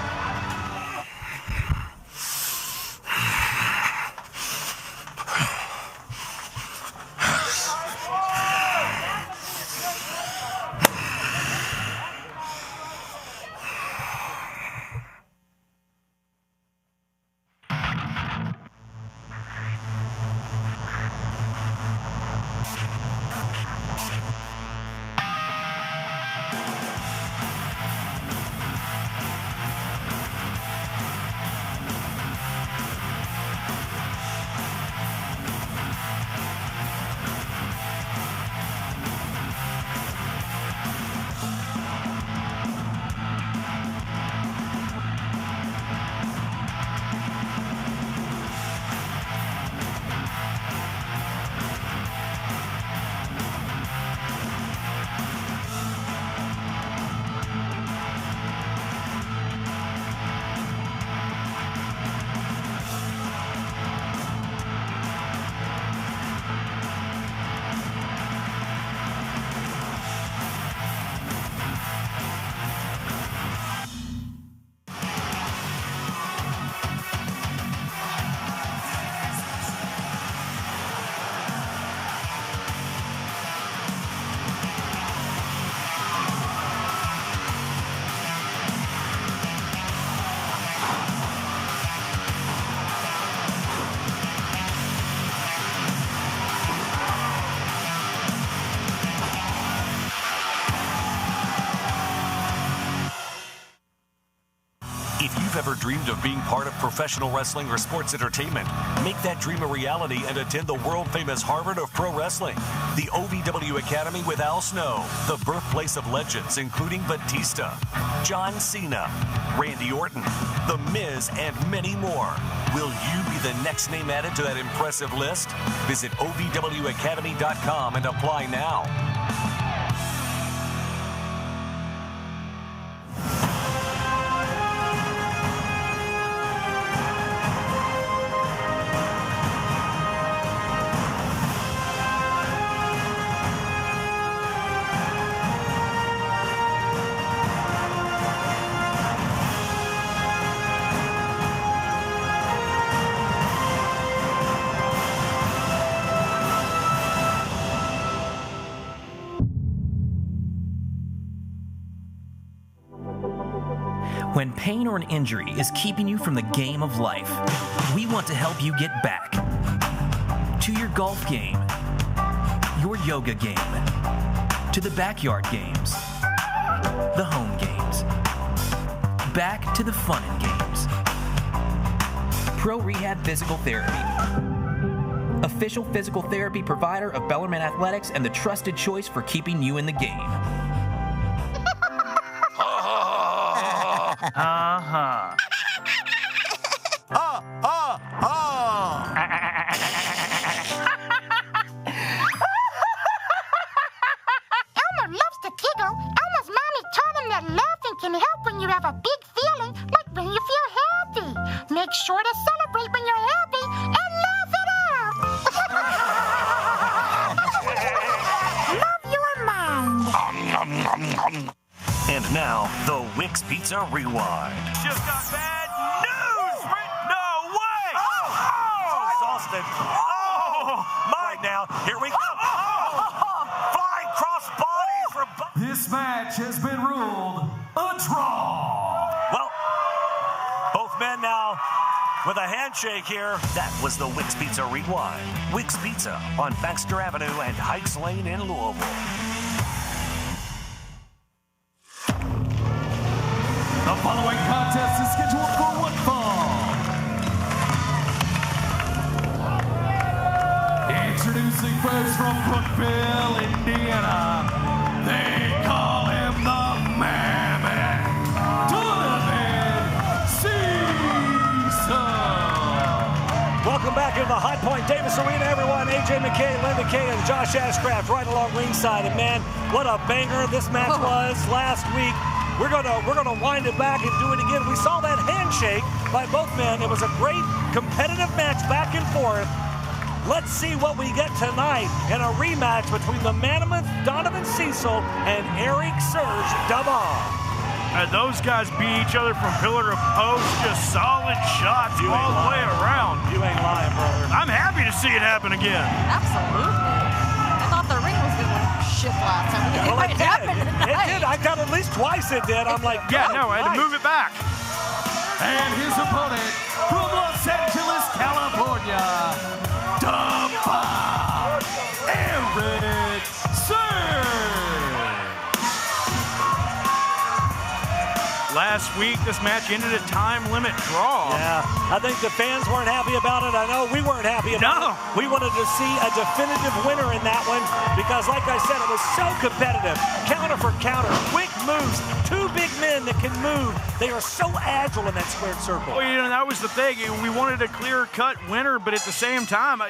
dreamed of being part of professional wrestling or sports entertainment? Make that dream a reality and attend the world-famous Harvard of Pro Wrestling. The OVW Academy with Al Snow, the birthplace of legends including Batista, John Cena, Randy Orton, The Miz, and many more. Will you be the next name added to that impressive list? Visit OVWacademy.com and apply now. When pain or an injury is keeping you from the game of life, we want to help you get back to your golf game, your yoga game, to the backyard games, the home games, back to the fun and games. Pro Rehab Physical Therapy, official physical therapy provider of Bellarmine Athletics and the trusted choice for keeping you in the game. Uh-huh. Elmer loves to giggle. Elmer's mommy taught him that laughing can help when you have a big feeling, like when you feel happy. Make sure to celebrate when you're happy and laugh it out. Love your mind. And now, the Wix Pizza Rewind. Just got bad news! No way! Oh! Exhausted. Oh! Mine now. Here we go. Flying cross bodies from... This match has been ruled a draw. Well, both men now with a handshake here. That was the Wix Pizza Rewind. Wix Pizza on Baxter Avenue and Heights Lane in Louisville. The following contest is scheduled for one fall. Introducing first from Brookville, Indiana. They call him the Mammoth, Donovan Cecil. Welcome back into the Hot Point Davis Arena, everyone. AJ McKay, Linda Kay, and Josh Ashcraft right along ringside. And man, what a banger this match was last week. We're gonna wind it back and do it again. We saw that handshake by both men. It was a great competitive match back and forth. Let's see what we get tonight in a rematch between the Mammoth Donovan Cecil and ERIK Surge Daban. And those guys beat each other from pillar to post, just solid shots all the way around. You ain't lying, brother. I'm happy to see it happen again. Absolutely. I thought the ring was going to shift last time. Well, it happened tonight. It did. I got at least twice it did. I'm like, yeah, oh, no, I had to move it back. And his opponent from Los Angeles, California, ERIK Surge. Last week, this match ended a time limit draw. Yeah, I think the fans weren't happy about it. I know we weren't happy about it. We wanted to see a definitive winner in that one because, like I said, it was so competitive. Counter for counter, quick moves, two big men that can move. They are so agile in that squared circle. Well, you know, that was the thing. We wanted a clear-cut winner, but at the same time,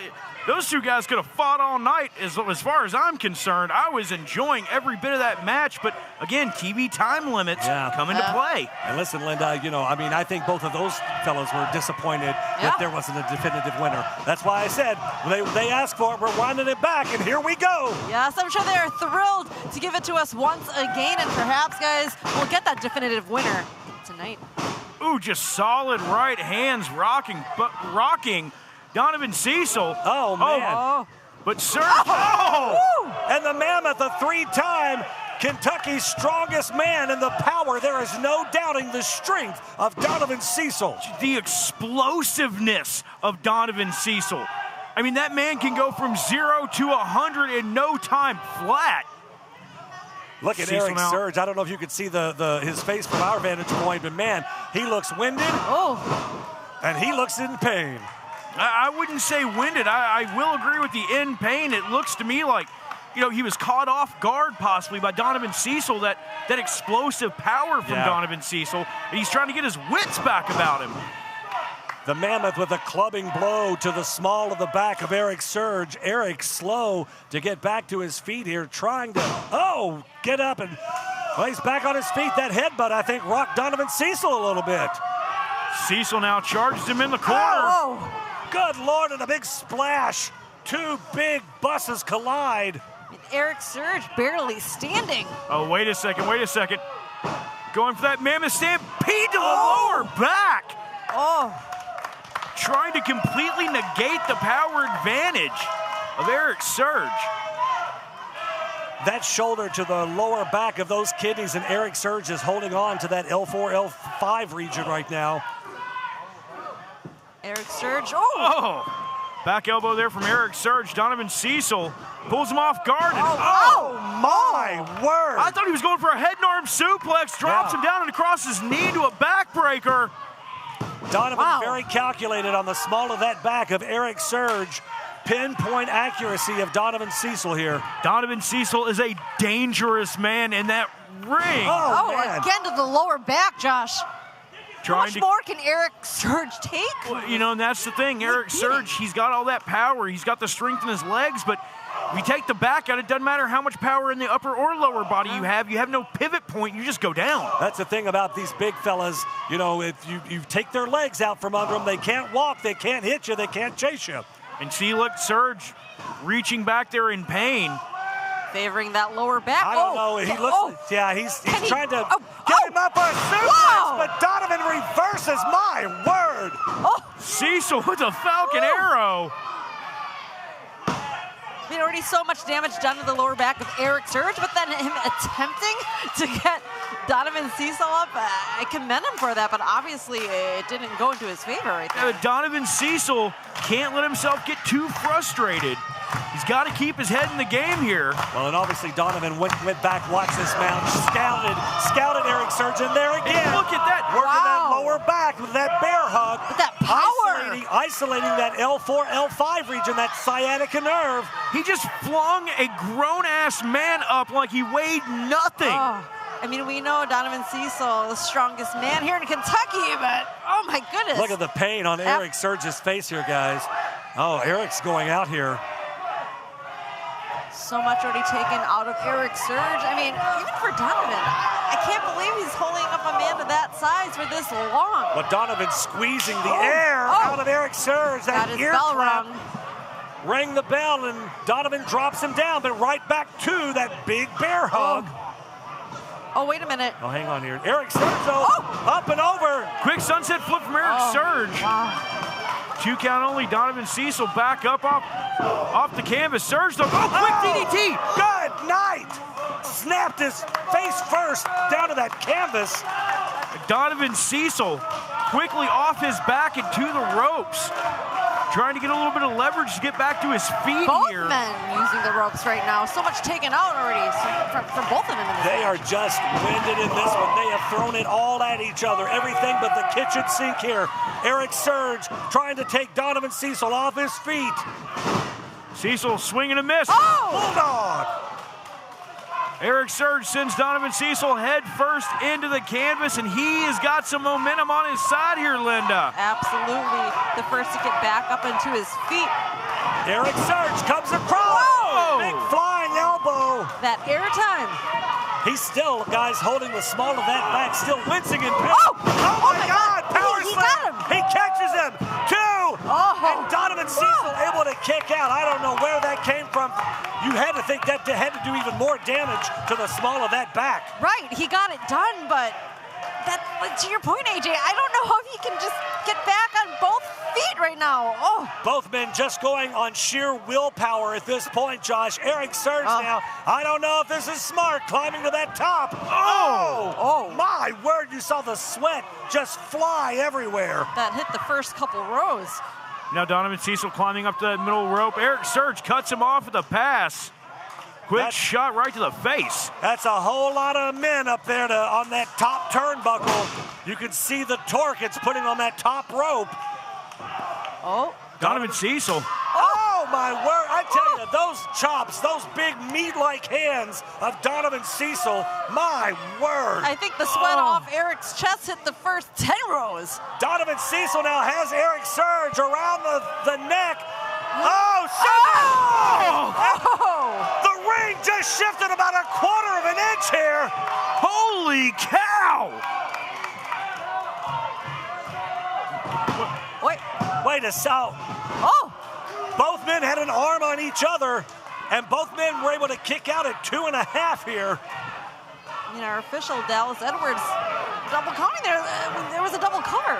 those two guys could have fought all night. As far as I'm concerned, I was enjoying every bit of that match. But again, TV time limits come into play. And listen, Linda, you know, I mean, I think both of those fellows were disappointed that there wasn't a definitive winner. That's why I said they asked for it. We're winding it back, and here we go. Yes, I'm sure they're thrilled to give it to us once again, and perhaps, guys, we'll get that definitive winner tonight. Ooh, just solid right hands rocking Donovan Cecil. Oh, man. But Surge. And the Mammoth, a three-time Kentucky's strongest man, and the power. There is no doubting the strength of Donovan Cecil. The explosiveness of Donovan Cecil. I mean, that man can go from 0 to 100 in no time flat. Look at Cecil ERIK now. Surge. I don't know if you could see his face from our vantage point, but man, he looks winded. And he looks in pain. I wouldn't say winded. I will agree with the in pain. It looks to me like, you know, he was caught off guard possibly by Donovan Cecil, that explosive power from Donovan Cecil. And he's trying to get his wits back about him. The Mammoth with a clubbing blow to the small of the back of ERIK Surge. ERIK slow to get back to his feet here, trying to, get up and, well, he's back on his feet. That headbutt, I think, rocked Donovan Cecil a little bit. Cecil now charges him in the corner. Good Lord, and a big splash. Two big buses collide. ERIK Surge barely standing. Oh, wait a second. Going for that Mammoth Stampede to the lower back. Trying to completely negate the power advantage of ERIK Surge. That shoulder to the lower back of those kidneys, and ERIK Surge is holding on to that L4, L5 region right now. ERIK Surge, back elbow there from ERIK Surge. Donovan Cecil pulls him off guard. My word. I thought he was going for a head and arm suplex, drops him down and across his knee to a backbreaker. Donovan very calculated on the small of that back of ERIK Surge. Pinpoint accuracy of Donovan Cecil here. Donovan Cecil is a dangerous man in that ring. Again to the lower back, Josh. How much more can ERIK Surge take? Well, you know, and that's the thing. ERIK Surge, he's got all that power. He's got the strength in his legs, but if you take the back out, it doesn't matter how much power in the upper or lower body you have. You have no pivot point. You just go down. That's the thing about these big fellas. You know, if you take their legs out from under them, they can't walk, they can't hit you, they can't chase you. And see, look, Surge reaching back there in pain. Favoring that lower back. I don't know. He looks. He's trying to get him up a suplex, but Donovan reverses. My word! Cecil with a Falcon Arrow. I mean, already so much damage done to the lower back of ERIK Surge, but then him attempting to get Donovan Cecil up, I commend him for that, but obviously it didn't go into his favor right there. Donovan Cecil can't let himself get too frustrated. He's got to keep his head in the game here. Well, and obviously Donovan went back, watched this mount, scouted ERIK Surge, and there again. And look at that. Working that lower back with that bear hug. With that power. Isolating that L4, L5 region, that sciatica nerve. He just flung a grown-ass man up like he weighed nothing. I mean, we know Donovan Cecil, the strongest man here in Kentucky, but oh my goodness. Look at the pain on ERIK Surge's face here, guys. Oh, ERIK's going out here. So much already taken out of ERIK Surge. I mean, even for Donovan, I can't believe he's holding up a man to that size for this long. But Donovan squeezing the air out of ERIK Surge. That his ear bell clap rung. rang the bell, and Donovan drops him down, but right back to that big bear hug. Oh, wait a minute. Oh, hang on here. ERIK Surge, though, up and over. Quick sunset flip from ERIK Surge. Two count only. Donovan Cecil back up off the canvas. Surge, though. Quick DDT. Good night. Snapped his face first down to that canvas. Donovan Cecil quickly off his back and to the ropes. Trying to get a little bit of leverage to get back to his feet here. Both men using the ropes right now. So much taken out already from both of them in this They are just winded in this one. They have thrown it all at each other. Everything but the kitchen sink here. ERIK Surge trying to take Donovan Cecil off his feet. Cecil swinging a miss. Bulldog! ERIK Surge sends Donovan Cecil head first into the canvas, and he has got some momentum on his side here, Linda. Absolutely. The first to get back up into his feet. ERIK Surge comes across. Big flying elbow. That air time. He's still, guys, holding the small of that back, still wincing in pain. Oh my God! Power slam! He catches him. And Donovan Cecil able to kick out. I don't know where that came from. You had to think that had to do even more damage to the small of that back. Right, he got it done, but to your point, AJ, I don't know if he can just get back on both feet right now. Both men just going on sheer willpower at this point, Josh. ERIK Surge now. I don't know if this is smart, climbing to that top. My word, you saw the sweat just fly everywhere. That hit the first couple rows. Now Donovan Cecil climbing up to that middle rope. ERIK Surge cuts him off with a pass. Quick shot right to the face. That's a whole lot of men up there on that top turnbuckle. You can see the torque it's putting on that top rope. Oh. Donovan Cecil. Oh, my word. I tell you, those chops, those big meat-like hands of Donovan Cecil, my word. I think the sweat off Erik's chest hit the first 10 rows. Donovan Cecil now has ERIK Surge around the neck. Oh, shit! The ring just shifted about a quarter of an inch here. Holy cow! Wait a second. Oh! Both men had an arm on each other, and both men were able to kick out at 2.5 here. You know, our official Dallas Edwards double counting there. There was a double cover.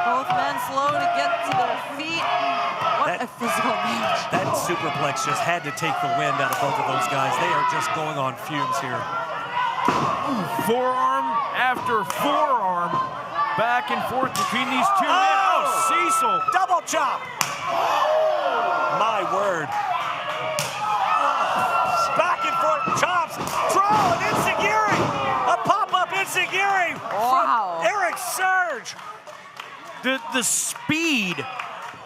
Both men slow to get to their feet. What a physical match. That superplex just had to take the wind out of both of those guys. They are just going on fumes here. Forearm after forearm, back and forth between these two men. Oh, Cecil. Double chop. My word. Back and forth chops. Draw an enziguri. A pop-up enziguri from ERIK Surge. The speed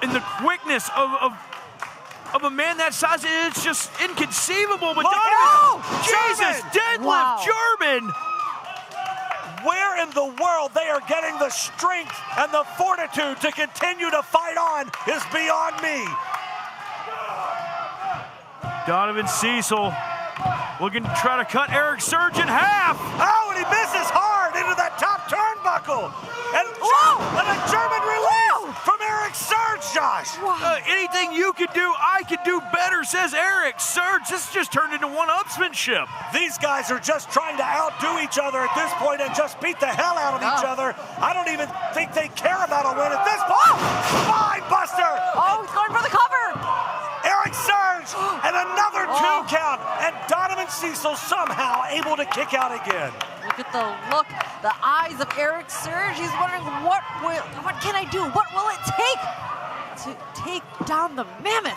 and the quickness of a man that size, it's just inconceivable. But Jesus, deadlift German. Where in the world they are getting the strength and the fortitude to continue to fight on is beyond me. Donovan Cecil looking to try to cut ERIK Surge in half. Oh, and he misses hard into that top turnbuckle. And a German release from ERIK Surge, Josh. Anything you could do, I could do better, says ERIK Surge. This just turned into one-upsmanship. These guys are just trying to outdo each other at this point and just beat the hell out of each other. I don't even think they care about a win at this point. Spine buster. Oh, he's going for the cover. ERIK Surge and another 2 count. And Donovan Cecil somehow able to kick out again. Look at the look, the eyes of ERIK Surge. He's wondering, what can I do? What will it take to take down the mammoth?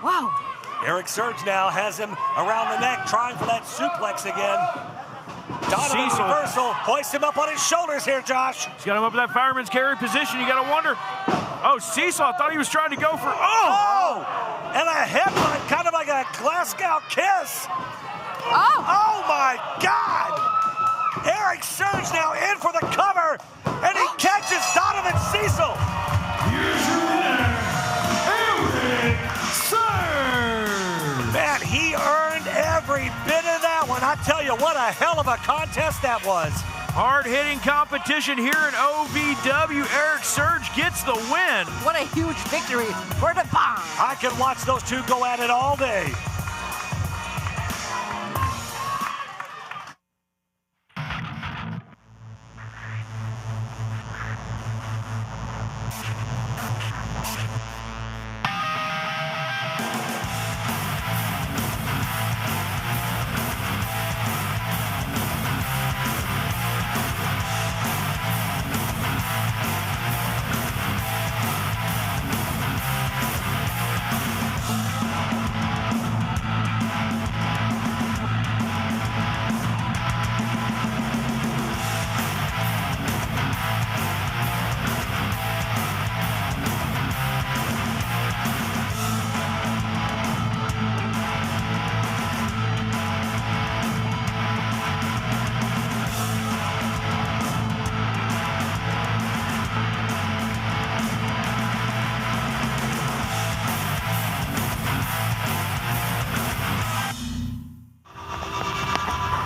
Wow. ERIK Surge now has him around the neck, trying for that suplex again. Donovan reversal, hoists him up on his shoulders here, Josh. He's got him up in that fireman's carry position. You got to wonder. Oh, Cecil, I thought he was trying to go for, and a headbutt, kind of like a Glasgow kiss. Oh my God. ERIK Surge now in for the cover, and he catches Donovan Cecil. Here's your winner, ERIK Surge. Man, he earned every bit of that one. I tell you, what a hell of a contest that was. Hard-hitting competition here in OVW. ERIK Surge gets the win. What a huge victory for the bomb. I could watch those two go at it all day.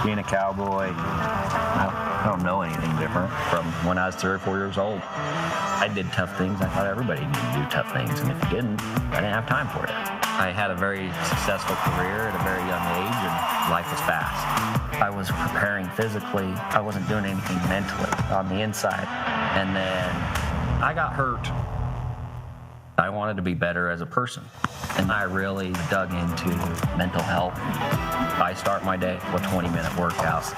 Being a cowboy, I don't know anything different from when I was 3 or 4 years old. I did tough things. I thought everybody needed to do tough things, and if you didn't, I didn't have time for it. I had a very successful career at a very young age, and life was fast. I was preparing physically. I wasn't doing anything mentally on the inside. And then I got hurt. I wanted to be better as a person, and I really dug into mental health. I start my day with 20-minute workouts.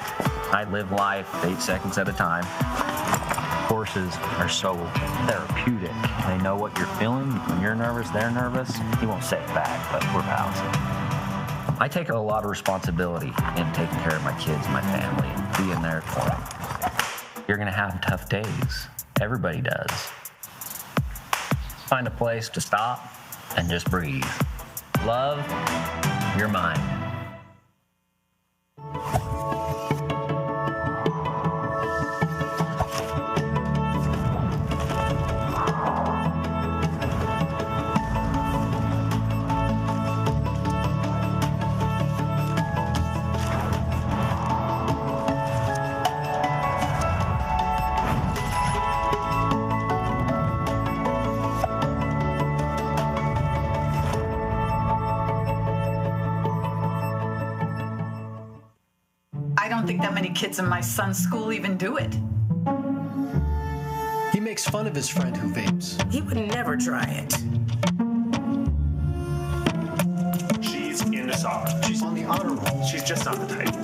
I live life 8 seconds at a time. courses are so therapeutic. They know what you're feeling. When you're nervous, they're nervous. He won't say it back, but we're pals. I take a lot of responsibility in taking care of my kids, my family, and being there for them. You're going to have tough days. Everybody does. Find a place to stop and just breathe. Love your mind. I don't think that many kids in my son's school even do it. He makes fun of his friend who vapes. He would never try it. She's in the soccer. She's on the honor roll. She's just on the title.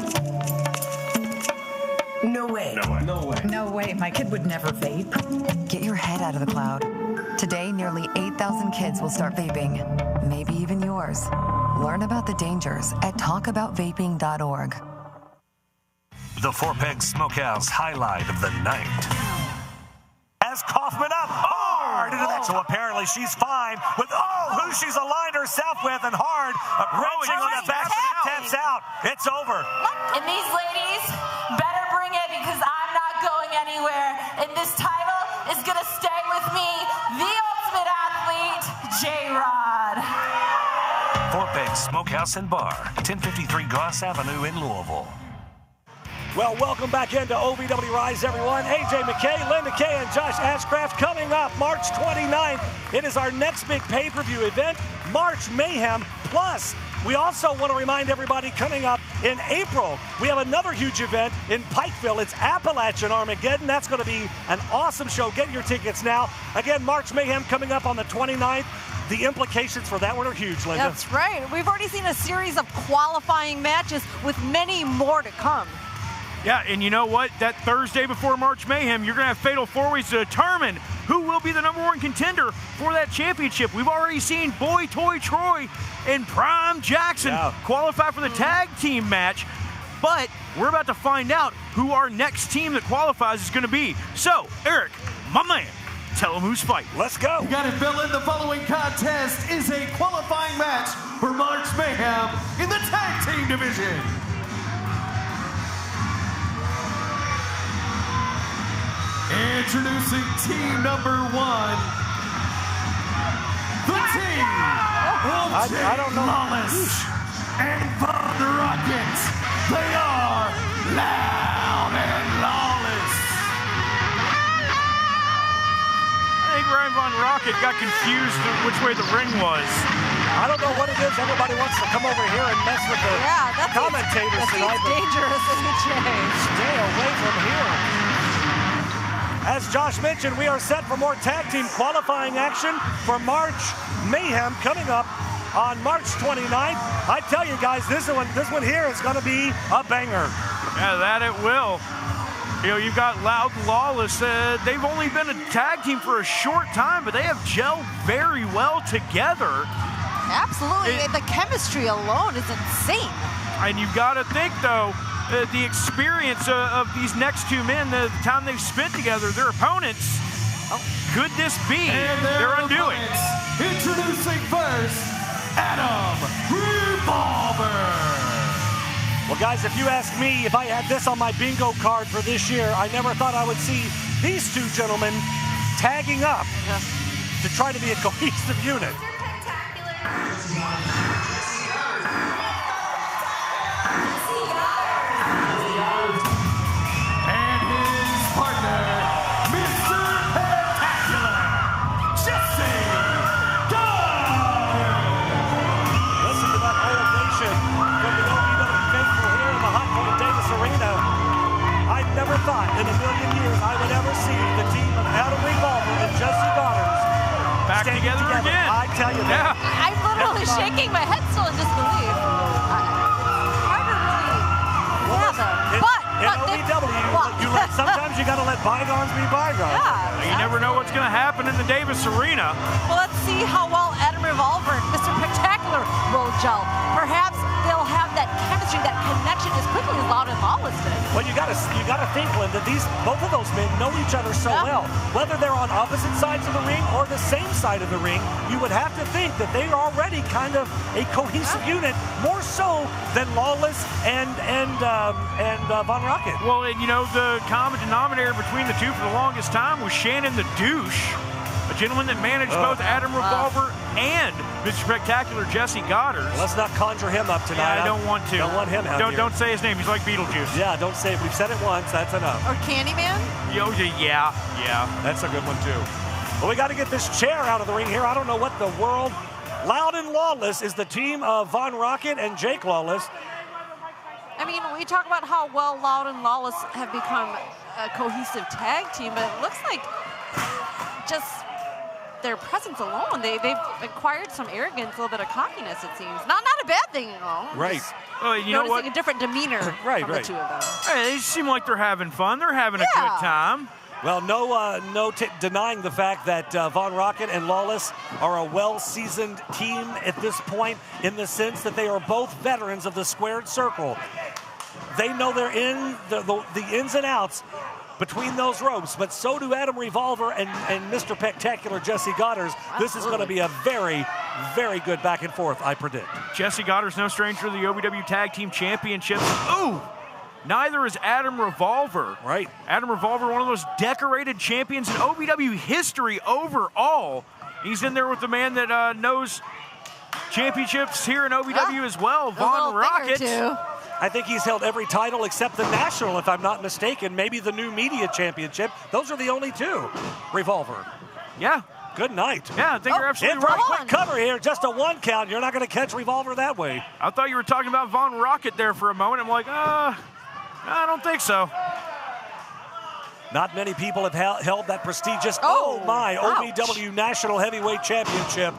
No way. No way. No way. No way, my kid would never vape. Get your head out of the cloud. Today, nearly 8,000 kids will start vaping. Maybe even yours. Learn about the dangers at talkaboutvaping.org. The Four Peg Smokehouse highlight of the night. As Kaufman up hard into that. So apparently she's fine with, who she's aligned herself with, and hard wrenching on the back, taps out. It's over. And these ladies better bring it because I'm not going anywhere. And this title is going to stay with me, the ultimate athlete, J-Rod. Four Peg Smokehouse and Bar, 1053 Goss Avenue in Louisville. Well, welcome back into OVW Rise, everyone. AJ McKay, Linda Kay, and Josh Ashcraft coming up March 29th. It is our next big pay-per-view event, March Mayhem. Plus, we also want to remind everybody coming up in April, we have another huge event in Pikeville. It's Appalachian Armageddon. That's going to be an awesome show. Get your tickets now. Again, March Mayhem coming up on the 29th. The implications for that one are huge, Linda. That's right. We've already seen a series of qualifying matches with many more to come. Yeah, and you know what? That Thursday before March Mayhem, you're going to have Fatal 4-Ways to determine who will be the #1 contender for that championship. We've already seen Boy Toy Troy and Prime Jackson qualify for the tag team match, but we're about to find out who our next team that qualifies is going to be. So, Eric, my man, tell them who's fighting. Let's go. You got it, Villain. The following contest is a qualifying match for March Mayhem in the tag team division. Introducing team #1, the team of LAWLESS and Von Rocket. They are loud and lawless. I think Ryan Von Rocket got confused which way the ring was. I don't know what it is. Everybody wants to come over here and mess with the commentators tonight. That's dangerous, AJ. Stay away from here. As Josh mentioned, we are set for more tag team qualifying action for March Mayhem coming up on March 29th. I tell you guys, this one here is going to be a banger. Yeah, that it will. You know, you've got Loud and Lawless. They've only been a tag team for a short time, but they have gelled very well together. Absolutely. The chemistry alone is insane. And you've got to think, though, the experience of these next two men, the time they've spent together, their opponents, could this be their undoing? Introducing first, Adam Revolver. Well, guys, if you ask me, if I had this on my bingo card for this year, I never thought I would see these two gentlemen tagging up to try to be a cohesive unit. And his partner, Mr. Spectacular, Jessie Listen to that ovation from the OVW faithful here in the Hot Point Davis Arena. I never thought in a million years I would ever see the team of Adam Revolver and Jessie GODDERZ back together again. I tell you that. I'm literally shaking my head still in disbelief. Hard to really fathom. In OVW, sometimes you got to let bygones be bygones. Yeah. You never know what's going to happen in the Davis Arena. Well, let's see how well Adam Revolver and Mr. Spectacular will gel. Perhaps they'll have that chemistry, that connection as quickly as Loud and Lawless did. Well, you gotta think, Linda, both of those men know each other so well. Whether they're on opposite sides of the ring or the same side of the ring, you would have to think that they are already kind of a cohesive unit, more so than Lawless and Von Rocket. Well, and you know, the common denominator between the two for the longest time was Shannon the Douche, a gentleman that managed both Adam Revolver and Mr. Spectacular Jessie GODDERZ. Well, let's not conjure him up tonight. Yeah, I don't want to. Don't want him out here. Don't say his name. He's like Beetlejuice. Yeah, don't say it. We've said it once. That's enough. Or Candyman? Yeah. That's a good one, too. Well, we got to get this chair out of the ring here. I don't know what the world. Loud and Lawless is the team of Von Rocket and Jake Lawless. I mean, we talk about how well Loud and Lawless have become a cohesive tag team, but it looks like just their presence alone, they've acquired some arrogance, a little bit of cockiness, it seems. Not a bad thing, you know. Right. You know what? Noticing a different demeanor from the two of them. Hey, they seem like they're having fun. They're having a good time. Well, no denying the fact that Von Rocket and Lawless are a well-seasoned team at this point, in the sense that they are both veterans of the squared circle. They know they're in the ins and outs between those ropes, but so do Adam Revolver and Mr. Spectacular Jessie GODDERZ. This is going to be a very, very good back and forth, I predict. Jessie GODDERZ, no stranger to the OVW Tag Team Championships. Ooh! Neither is Adam Revolver. Right. Adam Revolver, one of the most decorated champions in OVW history overall. He's in there with the man that knows championships here in OVW as well, Von Rocket. I think he's held every title except the National, if I'm not mistaken. Maybe the new Media Championship. Those are the only two. Revolver. Yeah. Good night. Yeah, I think you're absolutely right. right. Quick cover here, just a one count. You're not going to catch Revolver that way. I thought you were talking about Von Rocket there for a moment. I'm like, I don't think so. Not many people have held that prestigious, OVW National Heavyweight Championship.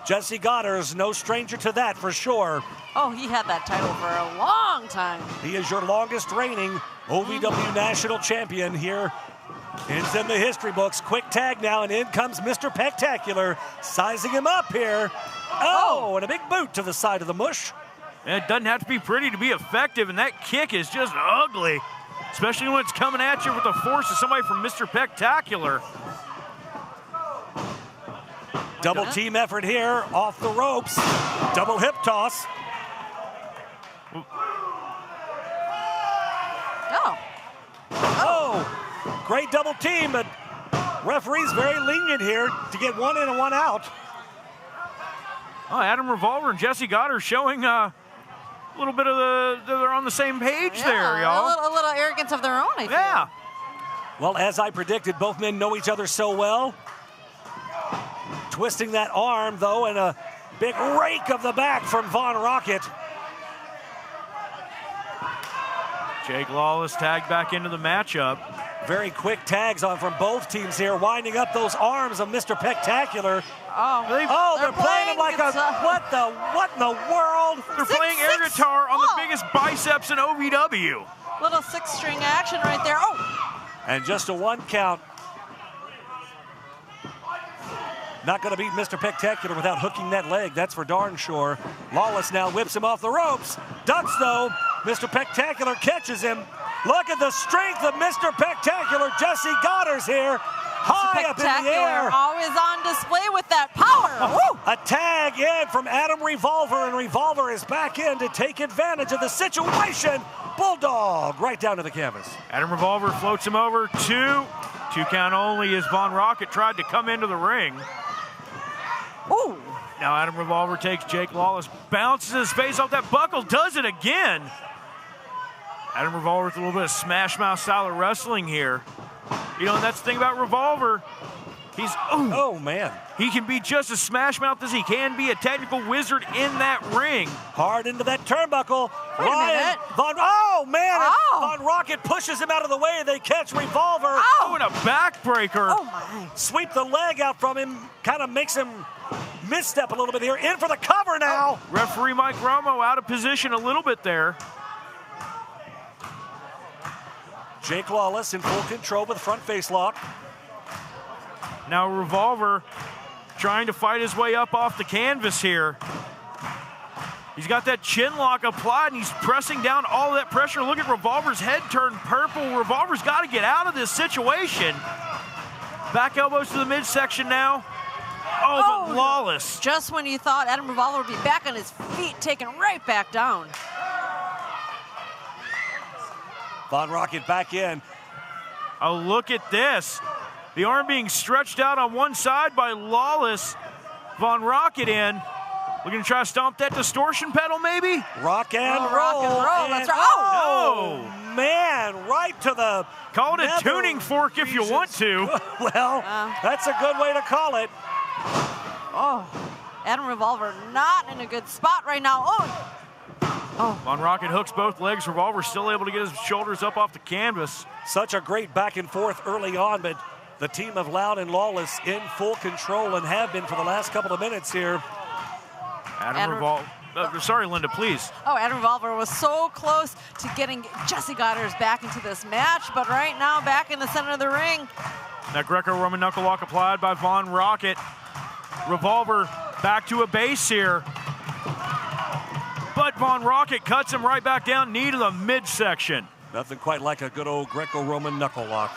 Jessie GODDERZ, no stranger to that for sure. Oh, he had that title for a long time. He is your longest reigning OVW National Champion here. It's in the history books. Quick tag now, and in comes Mr. Spectacular, sizing him up here. And a big boot to the side of the mush. It doesn't have to be pretty to be effective, and that kick is just ugly, especially when it's coming at you with the force of somebody from Mr. Spectacular. Double team effort here, off the ropes. Double hip toss. Great double team, but referee's very lenient here to get one in and one out. Adam Revolver and Jessie GODDERZ showing a little bit of they're on the same page there, y'all. A little arrogance of their own, I feel. Yeah. Well, as I predicted, both men know each other so well. Twisting that arm, though, and a big rake of the back from Von Rocket. Jake Lawless tagged back into the matchup. Very quick tags on from both teams here, winding up those arms of Mr. Spectacular. They're playing him like what in the world? They're playing air guitar on the biggest biceps in OVW. Little six-string action right there. And just a one count. Not going to beat Mr. Spectacular without hooking that leg, that's for darn sure. Lawless now whips him off the ropes. Ducks, though. Mr. Spectacular catches him. Look at the strength of Mr. Spectacular. Jessie GODDERZ here. High up in the air. Always on display with that power. A tag in from Adam Revolver, and Revolver is back in to take advantage of the situation. Bulldog right down to the canvas. Adam Revolver floats him over. Two count only as Von Rocket tried to come into the ring. Now Adam Revolver takes Jake Lawless, bounces his face off that buckle, does it again. Adam Revolver with a little bit of smash mouth style of wrestling here. You know, and that's the thing about Revolver. He's, man. He can be just as smash mouth as he can be a technical wizard in that ring. Hard into that turnbuckle. Wait a minute. Von Rocket pushes him out of the way. They catch Revolver. And a backbreaker. Oh my. Sweep the leg out from him. Kind of makes him misstep a little bit here. In for the cover now. Referee Mike Romo out of position a little bit there. Jake Lawless in full control with front face lock. Now Revolver trying to fight his way up off the canvas here. He's got that chin lock applied, and he's pressing down all of that pressure. Look at Revolver's head turn purple. Revolver's got to get out of this situation. Back elbows to the midsection now. Oh, but Lawless. Just when you thought Adam Revolver would be back on his feet, taken right back down. Von Rocket back in. Oh, look at this. The arm being stretched out on one side by Lawless. Von Rocket in. Looking to try to stomp that distortion pedal, maybe? Rock and roll. Rock and roll. That's right. Oh, no. Man, right to the... Call it a tuning fork if you want to. Well, that's a good way to call it. Oh, Adam Revolver not in a good spot right now. Oh. Von Rocket hooks both legs. Revolver still able to get his shoulders up off the canvas. Such a great back and forth early on, but the team of Loud and Lawless in full control and have been for the last couple of minutes here. Adam Revolver. Sorry, Linda, please. Oh, Adam Revolver was so close to getting Jessie GODDERZ back into this match, but right now back in the center of the ring. That Greco-Roman knuckle lock applied by Von Rocket. Revolver back to a base here. But Von Rocket cuts him right back down, knee to the midsection. Nothing quite like a good old Greco-Roman knuckle lock.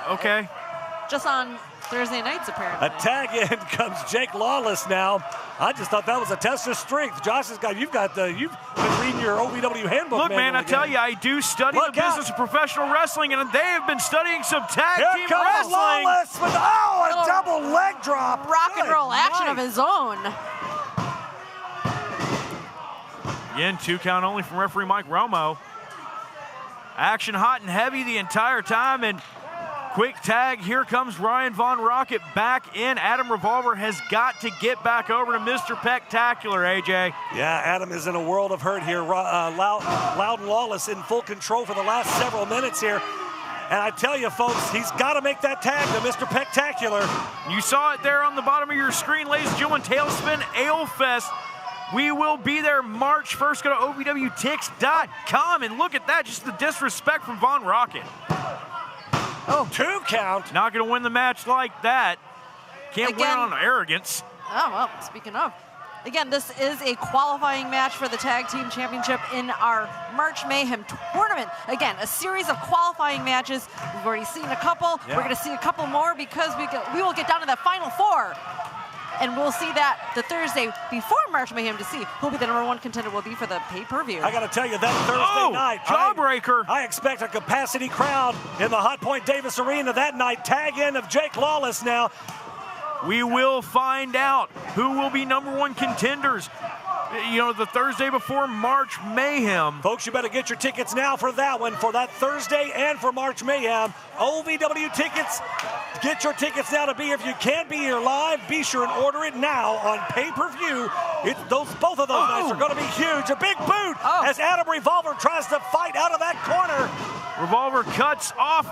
Okay. Just on Thursday nights, apparently. A tag in comes Jake Lawless now. I just thought that was a test of strength. Josh has got, you've been reading your OVW handbook. Look, man, I tell you, I do study the business of professional wrestling, and they have been studying some tag team wrestling. Lawless with, a double leg drop. Rock and roll action of his own. Again, 2 count only from referee Mike Romo. Action hot and heavy the entire time, and quick tag. Here comes Ryan Von Rocket back in. Adam Revolver has got to get back over to Mr. Spectacular, AJ. Yeah, Adam is in a world of hurt here. Loud and Lawless in full control for the last several minutes here. And I tell you, folks, he's got to make that tag to Mr. Spectacular. You saw it there on the bottom of your screen, ladies and gentlemen. Tailspin Ale Fest. We will be there March 1st. Go to OVWTix.com and look at that. Just the disrespect from Von Rocket. Oh, 2 count. Not going to win the match like that. Can't win on arrogance. Oh, well, speaking of. Again, this is a qualifying match for the Tag Team Championship in our March Mayhem tournament. Again, a series of qualifying matches. We've already seen a couple. Yeah. We're going to see a couple more because we will get down to that final 4. And we'll see that the Thursday before March Mayhem to see who the #1 contender will be for the pay-per-view. I got to tell you, that Thursday night, jawbreaker. I expect a capacity crowd in the Hot Point Davis Arena that night. Tag in of Jake Lawless now. We will find out who will be #1 contenders. You know, the Thursday before March Mayhem. Folks, you better get your tickets now for that one, for that Thursday and for March Mayhem. OVW tickets, get your tickets now to be here. If you can't be here live, be sure and order it now on pay-per-view. Both of those nights are going to be huge. A big boot as Adam Revolver tries to fight out of that corner. Revolver cuts off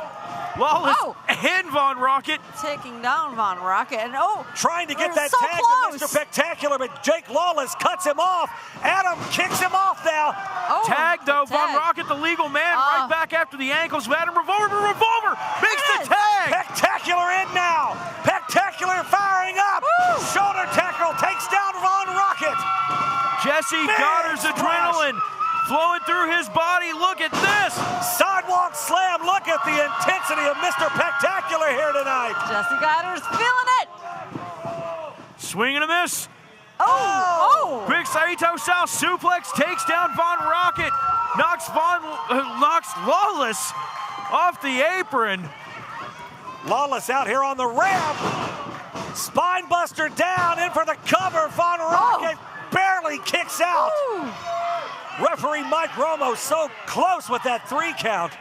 Lawless and Von Rocket. Taking down Von Rocket. And trying to get that tag to Mr. Spectacular, but Jake Lawless cuts him off. Adam kicks him off now. Tag though, Von Rocket, the legal man, right back after the ankles of Adam Revolver. Revolver makes the tag. Spectacular in now. Spectacular firing up. Shoulder tackle takes down Von Rocket. Jessie GODDERZ adrenaline flowing through his body. Look at this. Sidewalk slam. Look at the intensity of Mr. Spectacular here tonight. Jessie GODDERZ feeling it. Swing and a miss. Quick Saito style suplex takes down Von Rocket. Knocks Lawless off the apron. Lawless out here on the ramp. Spine buster down in for the cover. Von Rocket barely kicks out. Referee Mike Romo so close with that 3 count.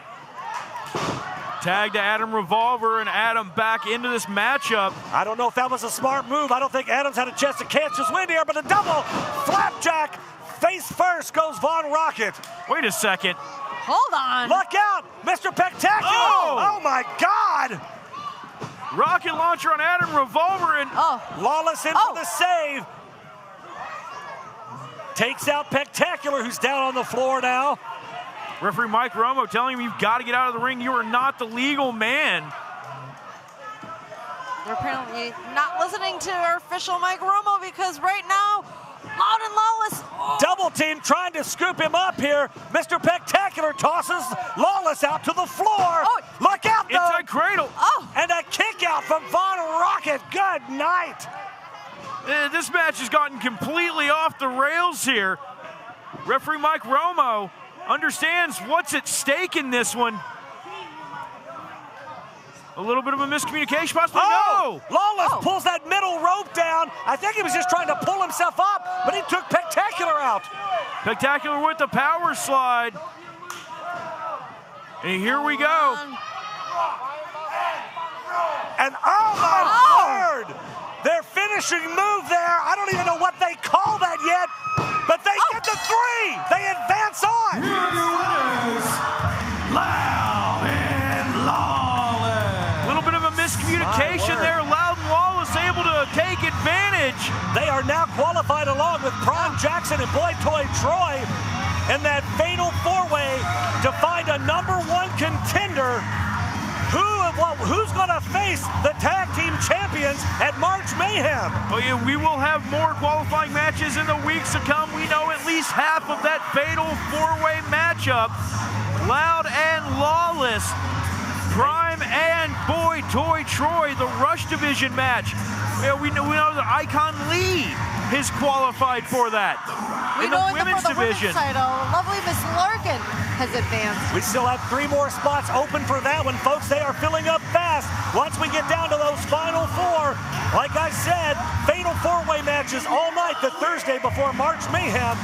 Tag to Adam Revolver, and Adam back into this matchup. I don't know if that was a smart move. I don't think Adam's had a chance to catch his wind here, but a double flapjack. Face first goes Von Rocket. Wait a second. Hold on. Look out, Mr. Spectacular. Oh my God. Rocket launcher on Adam Revolver, and Lawless in for the save. Takes out Spectacular, who's down on the floor now. Referee Mike Romo telling him, you've got to get out of the ring. You are not the legal man. They're apparently not listening to our official Mike Romo because right now, Loud and Lawless. Double team trying to scoop him up here. Mr. Spectacular tosses Lawless out to the floor. Oh, look out, though. Inside cradle. Oh. And a kick out from Von Rocket. Good night. This match has gotten completely off the rails here. Referee Mike Romo understands what's at stake in this one. A little bit of a miscommunication, possibly. Oh, no! Lawless pulls that middle rope down. I think he was just trying to pull himself up, but he took Spectacular out. Spectacular with the power slide. And here we go. And oh my Lord! Their finishing move there, I don't even know what they call that yet, but they get the 3. They advance on. Here are your winners, Loud and Lawless. A little bit of a miscommunication there. Loud and Lawless able to take advantage. They are now qualified along with Prime Jackson and Boy Toy Troy in that fatal 4-way to find a #1 contender. Who's going to face the tag team champions at March Mayhem? Oh yeah, we will have more qualifying matches in the weeks to come. We know at least half of that fatal 4-way matchup. Loud and Lawless, Prime and Boy Toy Troy, the Rush Division match. Yeah, we know that Icon Lee is qualified for that. We in the know women's for the division. women's title, lovely Miss LARKAN has advanced. We still have 3 more spots open for that one, folks. They are filling up fast. Once we get down to those final 4, like I said, fatal 4-way matches all night the Thursday before March Mayhem.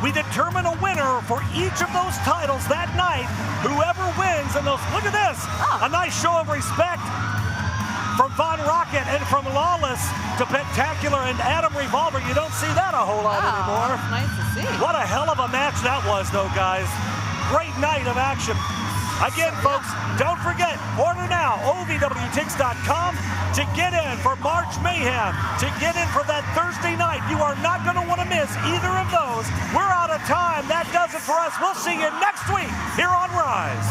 We determine a winner for each of those titles that night. Whoever wins, and those, look at this, a nice show of respect from Von Rocket and from Lawless to Spectacular and Adam Revolver. You don't see that a whole lot anymore. Nice to see. What a hell of a match that was, though, guys. Great night of action. Again, folks, don't forget, order now, OVWTix.com to get in for March Mayhem, to get in for that Thursday night. You are not going to want to miss either of those. We're out of time. That does it for us. We'll see you next week here on Rise.